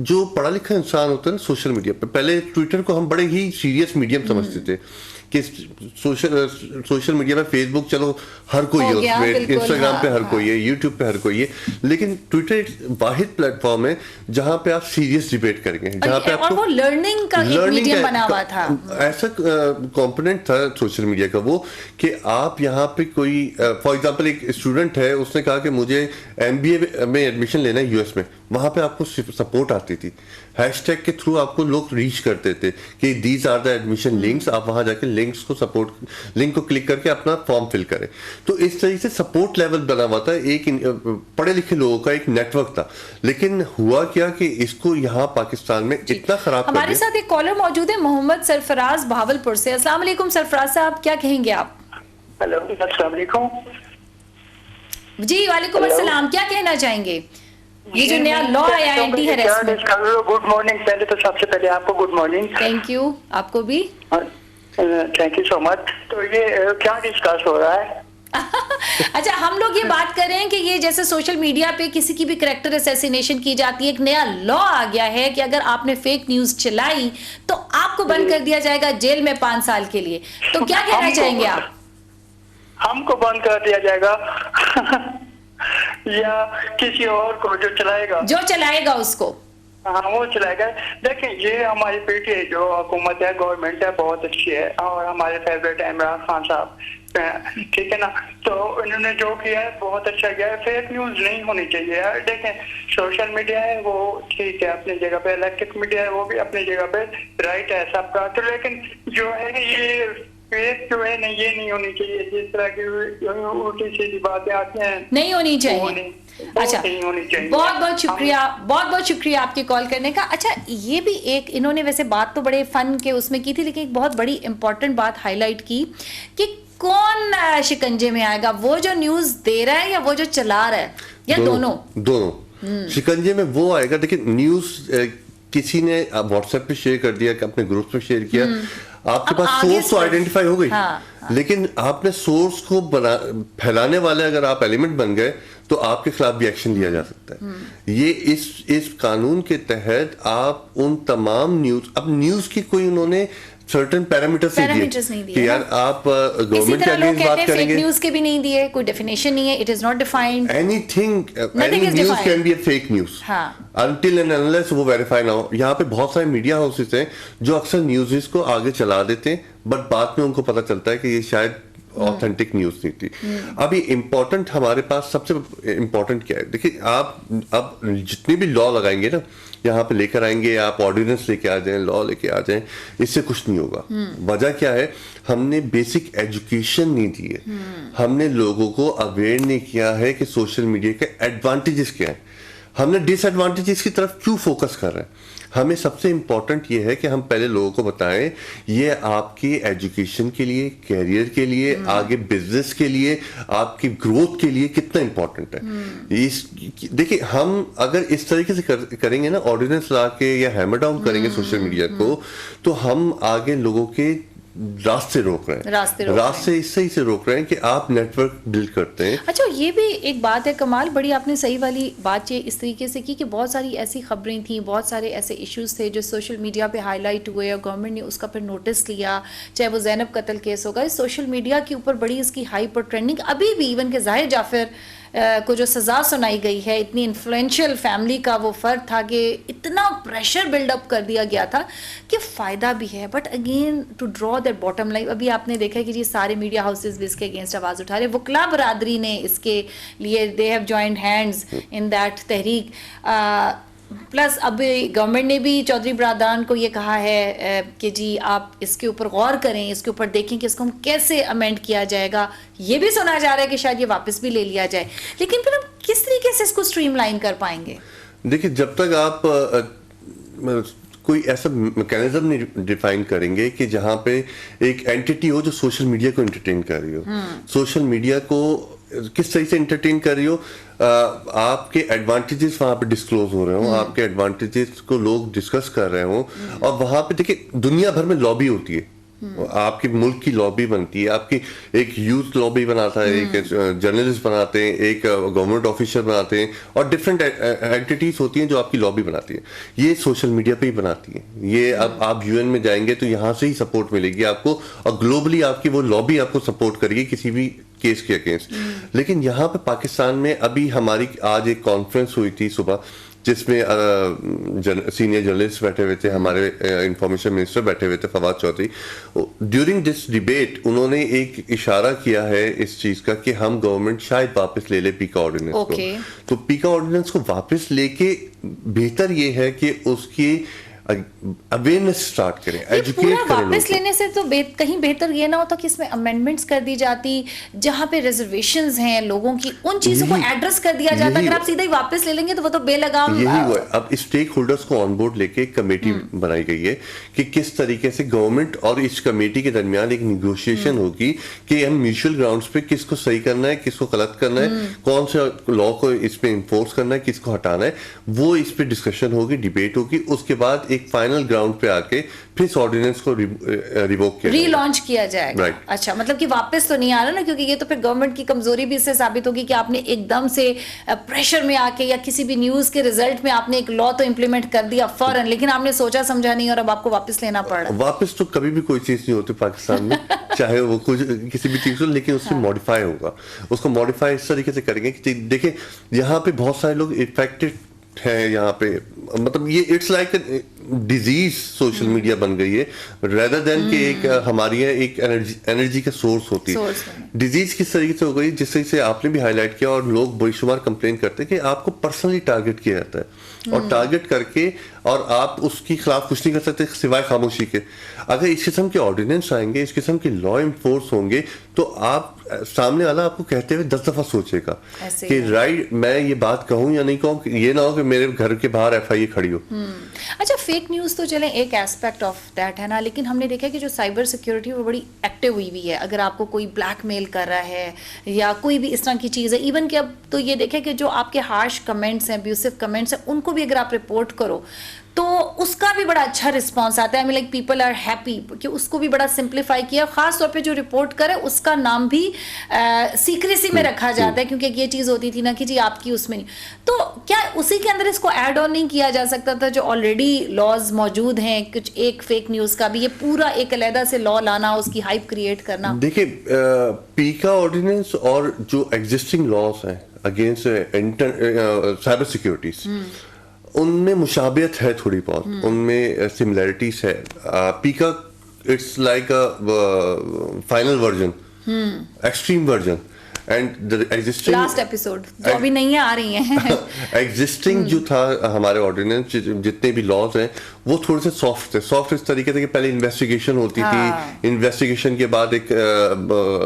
[SPEAKER 7] जो पढ़ा लिखा इंसान होता है ना सोशल मीडिया पे, पहले ट्विटर को हम बड़े ही सीरियस मीडियम समझते थे कि सोशल मीडिया में फेसबुक चलो हर कोई है उसमें, इंस्टाग्राम पे हर कोई है, यूट्यूब पे हर कोई है, लेकिन ट्विटर एक वाहिद प्लेटफॉर्म है जहां पे आप सीरियस डिबेट करेंगे, जहां पे आपको
[SPEAKER 1] वो लर्निंग का एक मीडियम बना हुआ था।
[SPEAKER 7] ऐसा कंपोनेंट था सोशल मीडिया का वो कि आप यहाँ पे कोई फॉर एग्जांपल एक स्टूडेंट है, उसने कहा कि मुझे MBA में एडमिशन लेना है US में, वहां पे आपको सपोर्ट आती थी, हैशटैग के थ्रू आपको लोग रीच करते थे कि these are the admission links, आप वहां जाके लिंक्स को सपोर्ट लिंक को क्लिक करके अपना फॉर्म फिल करें। तो इस तरीके से सपोर्ट लेवल बना हुआ था, एक पढ़े लिखे लोगों का एक नेटवर्क था। लेकिन हुआ क्या कि इसको यहाँ पाकिस्तान में इतना खराब,
[SPEAKER 1] हमारे साथ एक कॉलर मौजूद है मोहम्मद सरफराज भावलपुर से। अस्सलाम वालेकुम सरफराज साहब, क्या कहेंगे आप?
[SPEAKER 8] हेलो, अस्सलाम वालेकुम।
[SPEAKER 1] जी वालेकुम अस्सलाम, क्या कहना चाहेंगे? ये जो नया लॉ आया है एंटी हैरेसमेंट।
[SPEAKER 8] गुड मॉर्निंग, पहले तो सबसे पहले आपको गुड मॉर्निंग।
[SPEAKER 1] थैंक यू, आपको भी
[SPEAKER 8] थैंक यू सो मच। तो ये क्या डिस्कस हो रहा है?
[SPEAKER 1] अच्छा, हम लोग ये बात कर रहे हैं कि ये जैसे सोशल मीडिया पे किसी की भी कैरेक्टर असैसिनेशन की जाती है, एक नया लॉ आ गया है कि अगर आपने फेक न्यूज चलाई तो आपको बंद कर दिया जाएगा जेल में 5 साल के लिए। तो क्या कहना चाहेंगे आप?
[SPEAKER 8] हमको बंद कर दिया जाएगा या किसी और को जो चलाएगा उसको? हाँ, वो चलाएगा। देखें, ये हमारी पीटी जो हुकूमत है, गवर्नमेंट है, बहुत अच्छी है, और हमारे फेवरेट इमरान खान साहब, ठीक है ना। तो इन्होंने जो किया है बहुत अच्छा किया है। फेक न्यूज नहीं होनी चाहिए यार। देखें, सोशल मीडिया है वो ठीक है अपनी जगह पे, इलेक्ट्रिक मीडिया है वो भी अपनी जगह पे, राइट है सबका। तो लेकिन जो है ये फेक जो है ना, ये नहीं होनी चाहिए। जिस तरह की उल्टी सीधी बातें आती हैं,
[SPEAKER 1] नहीं होनी चाहिए। अच्छा, बहुत बहुत शुक्रिया आपके कॉल करने का। अच्छा, ये भी एक इन्होंने वैसे बात तो बड़े फन के उसमें की थी, लेकिन एक बहुत बड़ी इंपॉर्टेंट बात हाईलाइट की कि कौन शिकंजे में आएगा, वो जो न्यूज दे रहा है या वो जो चला रहा है, या दोनों
[SPEAKER 7] शिकंजे में वो आएगा। देखिए, न्यूज किसी ने व्हाट्सएप पे शेयर कर दिया, अपने ग्रुप पे शेयर किया, आपके पास सोर्स तो आइडेंटिफाई हो गई। लेकिन आपने सोर्स को फैलाने वाले अगर आप एलिमेंट बन गए तो आपके खिलाफ भी एक्शन लिया जा सकता है। ये इस कानून के तहत आप उन तमाम न्यूज, अब न्यूज की कोई उन्होंने सर्टेन पैरामीटर्स
[SPEAKER 1] नहीं दिए
[SPEAKER 7] कि यार आप गवर्नमेंट के अगेंस्ट बात करेंगे।
[SPEAKER 1] फेक न्यूज के भी नहीं दिए, कोई डेफिनेशन नहीं है, it is not defined
[SPEAKER 7] anything, any news can be a fake news until and unless वो वेरीफाई ना हो। यहाँ पे बहुत सारे मीडिया हाउसेस हैं जो अक्सर न्यूज़ को आगे चला देते हैं, बट बाद में उनको पता चलता है कि ये शायद ऑथेंटिक न्यूज नहीं थी। अभी इंपॉर्टेंट हमारे पास सबसे इंपॉर्टेंट क्या है, देखिए आप अब जितने भी लॉ लगाएंगे ना, यहाँ पे लेकर आएंगे, आप ऑर्डिनेंस लेके आ जाएं, लॉ लेके आ जाएं, इससे कुछ नहीं होगा। वजह क्या है, हमने बेसिक एजुकेशन नहीं दी है, हमने लोगों को अवेयर नहीं किया है कि सोशल मीडिया के एडवांटेजेस क्या है, हमने डिसएडवांटेजेस की तरफ क्यों फोकस कर रहे हैं। हमें सबसे इंपॉर्टेंट ये है कि हम पहले लोगों को बताएं ये आपकी एजुकेशन के लिए, कैरियर के लिए, आगे बिजनेस के लिए, आपकी ग्रोथ के लिए कितना इंपॉर्टेंट है। देखिए हम अगर इस तरीके से करेंगे ना, ऑर्डिनेंस ला के या हैमर डाउन करेंगे सोशल मीडिया को, तो हम आगे लोगों के रास्ते रोक रहे हैं, रास्ते इससे से रोक रहे हैं कि आप नेटवर्क बिल्ड करते हैं।
[SPEAKER 1] अच्छा, ये भी एक बात है कमाल, बड़ी आपने सही वाली बात ये इस तरीके से की कि बहुत सारी ऐसी खबरें थी, बहुत सारे ऐसे इश्यूज थे जो सोशल मीडिया पे हाईलाइट हुए और गवर्नमेंट ने उसका फिर नोटिस लिया, चाहे वो ज़ैनब कत्ल केस होगा, इस सोशल मीडिया के ऊपर बड़ी इसकी हाइपर ट्रेंडिंग अभी भी, इवन के जाहिर जाफर को जो सज़ा सुनाई गई है, इतनी इन्फ्लुएंशियल फैमिली का वो फ़र्द था कि इतना प्रेशर बिल्डअप कर दिया गया था कि फ़ायदा भी है, but again to draw that bottom line. अभी आपने देखा है कि जी सारे मीडिया हाउसेस भी इसके अगेंस्ट आवाज़ उठा रहे, वकला बरादरी ने इसके लिए they have joined hands in that Tehreek. Plus अब गवर्नमेंट ने भी चौधरी बरादरान को ये कहा है कि जी आप इसके ऊपर गौर करें, इसके ऊपर देखें कि इसको हम कैसे अमेंड किया जाएगा। ये भी सुना जा रहा है कि शायद ये वापस भी ले लिया जाए, लेकिन फिर हम किस तरीके से इसको स्ट्रीमलाइन कर पाएंगे?
[SPEAKER 7] देखिए जब तक आप कोई ऐसा मैकेनिज्म नहीं डिफाइन करेंगे कि जहां पे एक एंटिटी हो जो सोशल मीडिया को एंटरटेन कर रही हो, सोशल मीडिया को किस तरह से एंटरटेन कर रही हो, आपके एडवांटेजेस वहां पे डिस्क्लोज हो रहे हो, आपके एडवांटेजेस को लोग डिस्कस कर रहे हो, और वहां पे देखिए दुनिया भर में लॉबी होती है, आपके मुल्क की लॉबी बनती है, आपकी एक यूथ लॉबी बनाता है, एक जर्नलिस्ट बनाते हैं, एक गवर्नमेंट ऑफिसर बनाते हैं, और डिफरेंट एंटिटीज होती हैं जो आपकी लॉबी बनाती है। ये सोशल मीडिया पे ही बनाती है। ये अब आप यूएन में जाएंगे तो यहाँ से ही सपोर्ट मिलेगी आपको, और ग्लोबली आपकी वो लॉबी आपको सपोर्ट करेगी किसी भी केस के अगेंस्ट। लेकिन यहाँ पे पाकिस्तान में अभी हमारी आज एक कॉन्फ्रेंस हुई थी सुबह, जिसमें सीनियर जर्नलिस्ट बैठे हुए थे, हमारे इंफॉर्मेशन मिनिस्टर बैठे हुए थे Fawad Chaudhry. During this debate उन्होंने एक इशारा किया है इस चीज का कि हम गवर्नमेंट शायद वापस ले ले पीका ऑर्डिनेंस को। तो पीका ऑर्डिनेंस को वापस लेके बेहतर ये है कि उसकी अवेयरनेस स्टार्ट करें, एजुकेट करें।
[SPEAKER 1] वापस लेने से तो कहीं बेहतर ये ना होता कि इसमें अमेंडमेंट्स कर दी जाती, जहां पे रिजर्वेशंस हैं लोगों की, उन चीजों को एड्रेस कर दिया जाता। अगर आप सीधा ही वापस ले लेंगे तो वो तो बेलगाम।
[SPEAKER 7] यही हुआ। अब स्टेक होल्डर्स को ऑन बोर्ड लेके एक कमेटी बनाई गई है कि किस तरीके से गवर्नमेंट और इस कमेटी के दरमियान एक निगोशिएशन होगी कि हम म्यूचुअल ग्राउंड्स पे किसको सही करना है, किसको गलत करना है, कौन से लॉ को इस पे इन्फोर्स करना है, किसको हटाना है, वो इस पे डिस्कशन होगी, डिबेट होगी। उसके बाद एक फाइनल ग्राउंड पे आके फिर इस ऑर्डिनेंस को रिवोक किया,
[SPEAKER 1] रीलॉन्च किया जाएगा। अच्छा, मतलब कि वापस तो नहीं आ रहा ना, क्योंकि ये तो फिर गवर्नमेंट की कमजोरी भी इससे साबित होगी कि आपने एकदम से प्रेशर में आके या किसी भी न्यूज के रिजल्ट में आपने एक लॉ तो इंप्लीमेंट कर दिया फौरन, लेकिन आपने सोचा समझा नहीं और अब आपको वापस लेना पड़ रहा है।
[SPEAKER 7] वापस तो कभी भी कोई चीज नहीं होती पाकिस्तान में चाहे वो कुछ किसी भी चीज हो, लेकिन उससे मॉडिफाई होगा। उसको मॉडिफाई इस तरीके से करेंगे कि देखिए यहाँ पे बहुत सारे लोग इफेक्टेड है, यहाँ पे मतलब ये it's like disease social media बन गई है, रेदर देन कि एक हमारी एक एनर्जी का सोर्स होती है। डिजीज किस तरीके से हो गई, जिस तरीके से आपने भी हाईलाइट किया, और लोग बेशुमार कंप्लेन करते हैं कि आपको पर्सनली टारगेट किया जाता है, और टारगेट करके और आप उसके खिलाफ कुछ नहीं कर सकते सिवाय खामोशी के। अगर इस किस्म के ऑर्डिनेंस आएंगे, इस किस्म के लॉ इन्फोर्स होंगे, तो आप सामने वाला आपको कहते हुए 10 दफा सोचेगा कि राइट मैं ये बात कहूं या नहीं कहूं, ये ना हो कि मेरे घर के बाहर FIA खड़ी हो।
[SPEAKER 1] अच्छा, फेक न्यूज़ तो चले एक एस्पेक्ट ऑफ दैट है ना, लेकिन हमने देखा कि जो साइबर सिक्योरिटी वो बड़ी एक्टिव हुई है। अगर आपको कोई ब्लैकमेल कर रहा है या कोई भी इस तरह की चीज़ है, इवन कि अब तो ये देखें कि जो आपके हार्श कमेंट्स हैं, अब्यूसिव कमेंट्स हैं, उनको भी अगर आप रिपोर्ट करो तो उसका भी बड़ा अच्छा रिस्पॉन्स आता है। लाइक पीपल आर हैप्पी कि उसको भी बड़ा सिंप्लीफाई किया, खास तौर पे जो रिपोर्ट करे उसका नाम भी सीक्रेसी में रखा जाता है, क्योंकि ये चीज़ होती थी ना कि जी आपकी उसमें नहीं। तो क्या उसी के अंदर इसको ऐड ऑन नहीं किया जा सकता था, जो ऑलरेडी लॉज मौजूद हैं, कुछ एक फेक न्यूज़ का भी, ये पूरा एक अलहदा से लॉ लाना, उसकी हाइप क्रिएट करना?
[SPEAKER 7] देखिए, पीका ऑर्डिनेंस और जो एग्जिस्टिंग लॉज हैं अगेंस्ट साइबर सिक्योरिटीज, उनमें मुशाबियत है थोड़ी बहुत, उनमें सिमिलैरिटीज है। पीका it's like a final version, extreme version, and the existing
[SPEAKER 1] last episode जो अभी नहीं आ रही हैं
[SPEAKER 7] एग्जिस्टिंग जो था हमारे ऑर्डिनेंस, जितने भी लॉज हैं वो थोड़े से सॉफ्ट थे। सॉफ्ट इस तरीके से कि पहले इन्वेस्टिगेशन होती थी, इन्वेस्टिगेशन के बाद एक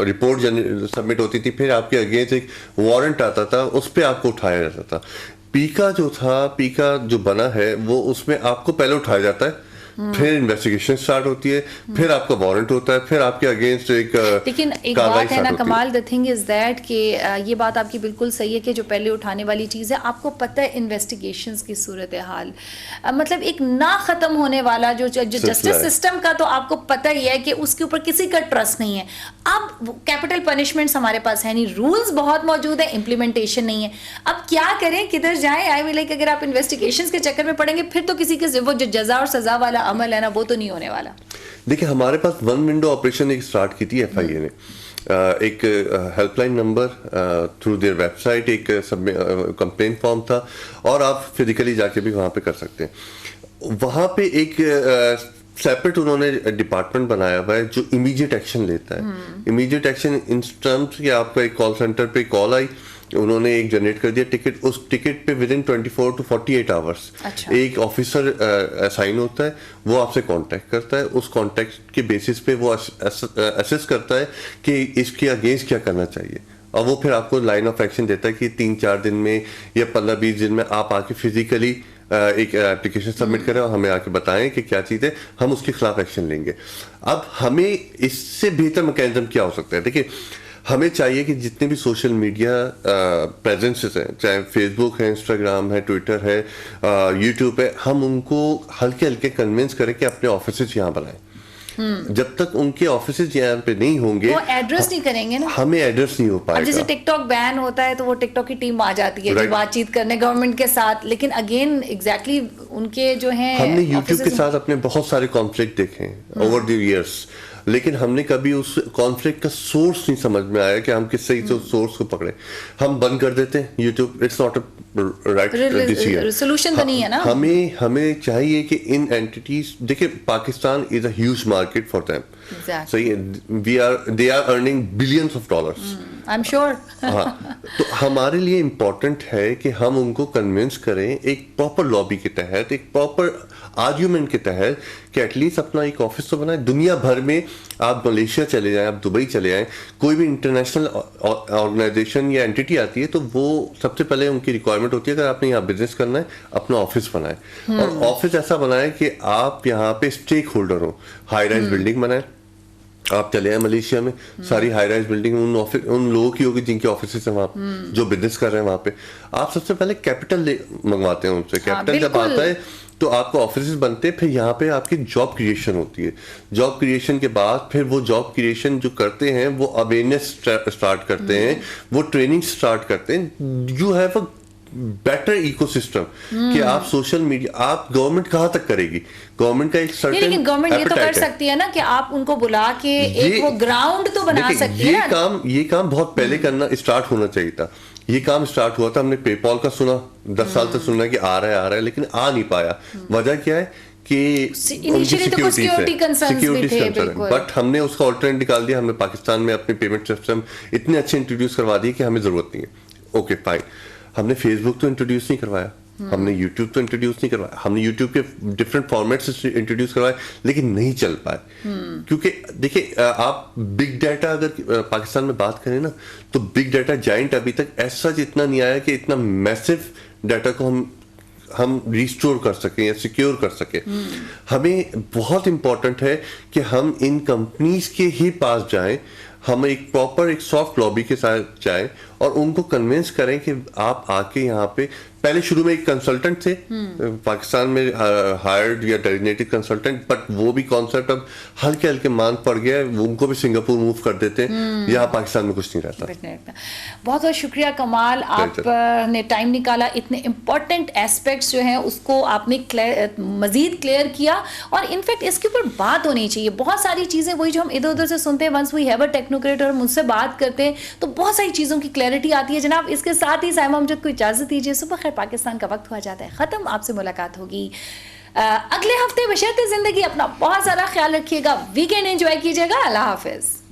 [SPEAKER 7] रिपोर्ट सबमिट होती थी, फिर आपके अगेंस्ट एक वारंट आता था, उस पर आपको उठाया जाता था। पीका जो था, पीका जो बना है वो उसमें आपको पहले उठाया जाता है, फिर इन्वेस्टिगेशन स्टार्ट होती है, फिर आपका वारंट होता है, फिर आपके अगेंस्ट एक
[SPEAKER 1] लेकिन एक बात है ना कमाल, द थिंग इज दैट कि ये बात आपकी बिल्कुल सही है कि जो पहले उठाने वाली चीज़ है, आपको पता है इन्वेस्टिगेशंस की सूरत हाल, मतलब एक ना ख़त्म होने वाला जो जस्टिस सिस्टम का, तो आपको पता ही है कि उसके ऊपर किसी का ट्रस्ट नहीं है। अब कैपिटल पनिशमेंट्स हमारे पास है नहीं, रूल्स बहुत मौजूद है, इम्प्लीमेंटेशन नहीं है। अब क्या करें, किधर जाएं? आई मीन लाइक अगर आप इन्वेस्टिगेशंस के चक्कर में पड़ेंगे, फिर तो किसी के वो जो जजा और सजा वाला अमल है ना, वो तो नहीं होने वाला।
[SPEAKER 7] देखिए, हमारे पास वन विंडो ऑपरेशन एक स्टार्ट की थी FIA ने, एक helpline number through their website, एक कंप्लेंट फॉर्म था, और आप फिजिकली जाके भी वहाँ पे कर सकते हैं। वहाँ पे एक सेपरेट उन्होंने डिपार्टमेंट बनाया हुआ है जो इमीडिएट एक्शन लेता है। इमीडिएट एक्शन इन टर्म्स कि आपका एक कॉल सेंटर पे कॉल आई, उन्होंने एक जनरेट कर दिया टिकट, उस टिकट पे विद इन 24 to 48 आवर्स एक ऑफिसर असाइन होता है, वो आपसे कांटेक्ट करता है, उस कांटेक्ट के बेसिस पे वो असेस करता है कि इसके अगेंस्ट क्या करना चाहिए, और वो फिर आपको लाइन ऑफ एक्शन देता है कि 3-4 दिन में या 15-20 दिन में आप आके फिजिकली एक एप्लीकेशन सबमिट करें और हमें आके बताएं कि क्या चीज़ है, हम उसके खिलाफ एक्शन लेंगे। अब हमें इससे बेहतर मैकेनिज्म क्या हो सकता है? देखिए, हमें चाहिए कि जितने भी सोशल मीडिया प्रेजेंसेस हैं, चाहे फेसबुक है, इंस्टाग्राम है, ट्विटर है, यूट्यूब है, हम उनको हल्के हल्के कन्विंस करें कि अपने ऑफिसेज यहाँ बनाएं। जब तक उनके ऑफिसेज यहाँ पे नहीं होंगे,
[SPEAKER 1] वो एड्रेस नहीं करेंगे ना,
[SPEAKER 7] हमें एड्रेस नहीं हो पाएगा।
[SPEAKER 1] जैसे टिकटॉक बैन होता है तो वो टिकटॉक की टीम आ जाती है बातचीत करने गवर्नमेंट के साथ, लेकिन अगेन एग्जैक्टली उनके जो हैं,
[SPEAKER 7] हमने यूट्यूब के साथ अपने बहुत सारे कॉन्फ्लिक्ट देखे हैं ओवर द इयर्स, लेकिन हमने कभी उस कॉन्फ्लिक्ट का सोर्स नहीं समझ में आया कि हम किस सही से उस सोर्स को पकड़े। हम बंद कर देते हैं YouTube, it's not a right decision,
[SPEAKER 1] solution तो नहीं है ना।
[SPEAKER 7] हमें चाहिए कि इन एंटिटीज, देखिए Pakistan is a huge market for them, सही है, they are earning billions of dollars,
[SPEAKER 1] I am sure.
[SPEAKER 7] हाँ, तो हमारे लिए इम्पोर्टेंट है कि हम उनको कन्विंस करें एक प्रॉपर लॉबी के तहत, एक प्रॉपर आर्ग्यूमेंट के तहत कि एटलीस्ट अपना एक ऑफिस तो बनाए। दुनिया भर में आप मलेशिया चले जाएं, आप दुबई चले जाएं, कोई भी इंटरनेशनल ऑर्गेनाइजेशन या एंटिटी आती है तो वो सबसे पहले उनकी रिक्वायरमेंट होती है, अगर आपने यहाँ बिजनेस करना है अपना ऑफिस बनाए, और ऑफिस ऐसा बनाए कि आप यहाँ पे स्टेक होल्डर हो। हाई राइज बिल्डिंग बनाए, आप चले आए मलेशिया में, सारी हाई राइज बिल्डिंग उन लोगों की होगी जिनके ऑफिस है वहाँ पे, जो बिजनेस कर रहे हैं वहाँ पे। आप सबसे पहले कैपिटल मंगवाते हैं उनसे, कैपिटल जब आता है तो आपको ऑफिस बनते हैं, फिर यहाँ पे आपकी जॉब क्रिएशन होती है। जॉब क्रिएशन के बाद फिर वो जॉब क्रिएशन जो करते हैं वो अवेयरनेस स्टार्ट करते हैं, वो ट्रेनिंग स्टार्ट करते हैं। You have a better ecosystem कि आप सोशल मीडिया, आप गवर्नमेंट कहाँ तक करेगी? गवर्नमेंट का एक सर्टेन,
[SPEAKER 1] लेकिन गवर्नमेंट ये तो कर सकती है ना कि आप उनको बुला के एक वो ग्राउंड तो बना सकती है।
[SPEAKER 7] ये काम बहुत पहले करना स्टार्ट होना चाहिए था। ये काम स्टार्ट हुआ था, हमने पेपॉल का सुना, 10 साल तक सुना कि आ रहा है, लेकिन आ नहीं पाया। वजह क्या है कि सिक्योरिटी कंसर्न, बट हमने उसका ऑल्टरनेट निकाल दिया। हमने पाकिस्तान में अपने पेमेंट सिस्टम इतने अच्छे इंट्रोड्यूस करवा दिए कि हमें जरूरत नहीं है। ओके फाइन, हमने फेसबुक तो इंट्रोड्यूस नहीं करवाया, हमने यूट्यूब तो इंट्रोड्यूस नहीं करवाया, हमने यूट्यूब के डिफरेंट फॉर्मेट्स इंट्रोड्यूस करवाए, लेकिन नहीं चल पाए। क्योंकि देखिए, आप बिग डाटा अगर पाकिस्तान में बात करें ना, तो बिग डाटा जाइंट अभी तक ऐसा जितना नहीं आया कि इतना मैसिव डाटा को हम रिस्टोर कर सकें या सिक्योर कर सकें। हमें बहुत इंपॉर्टेंट है कि हम इन कंपनीज के ही पास जाएं, हम एक प्रॉपर एक सॉफ्ट लॉबी के साथ जाएं और उनको कन्विंस करें कि आप आके यहाँ पे, पहले शुरू में एक कंसल्टेंट थे पाकिस्तान में, हायर्ड या डेजिग्नेटेड कंसल्टेंट, बट वो भी कॉन्सेप्ट अब हल्के हल्के मांग पड़ गया है, उनको भी सिंगापुर मूव कर देते हैं, यहाँ पाकिस्तान में कुछ नहीं रहता।
[SPEAKER 1] बहुत बहुत शुक्रिया कमाल, आपने टाइम निकाला, इतने इंपॉर्टेंट एस्पेक्ट्स जो हैं उसको आपने मजीद क्लियर किया, और इनफैक्ट इसके ऊपर बात होनी चाहिए। बहुत सारी चीज़ें वही जो हम इधर उधर से सुनते हैं, once we have a technocrat और मुझसे बात करते हैं तो बहुत सारी चीज़ों की क्लैरिटी आती है। जनाब इसके साथ ही साइमा अमजद को इजाज़त दीजिए, सुबह खैर पाकिस्तान का वक्त हुआ जाता है ख़त्म। आपसे मुलाकात होगी अगले हफ्ते। बशर्ते ज़िंदगी, अपना बहुत सारा ख्याल रखिएगा, वीकेंड एंजॉय कीजिएगा। अल्लाह हाफिज़।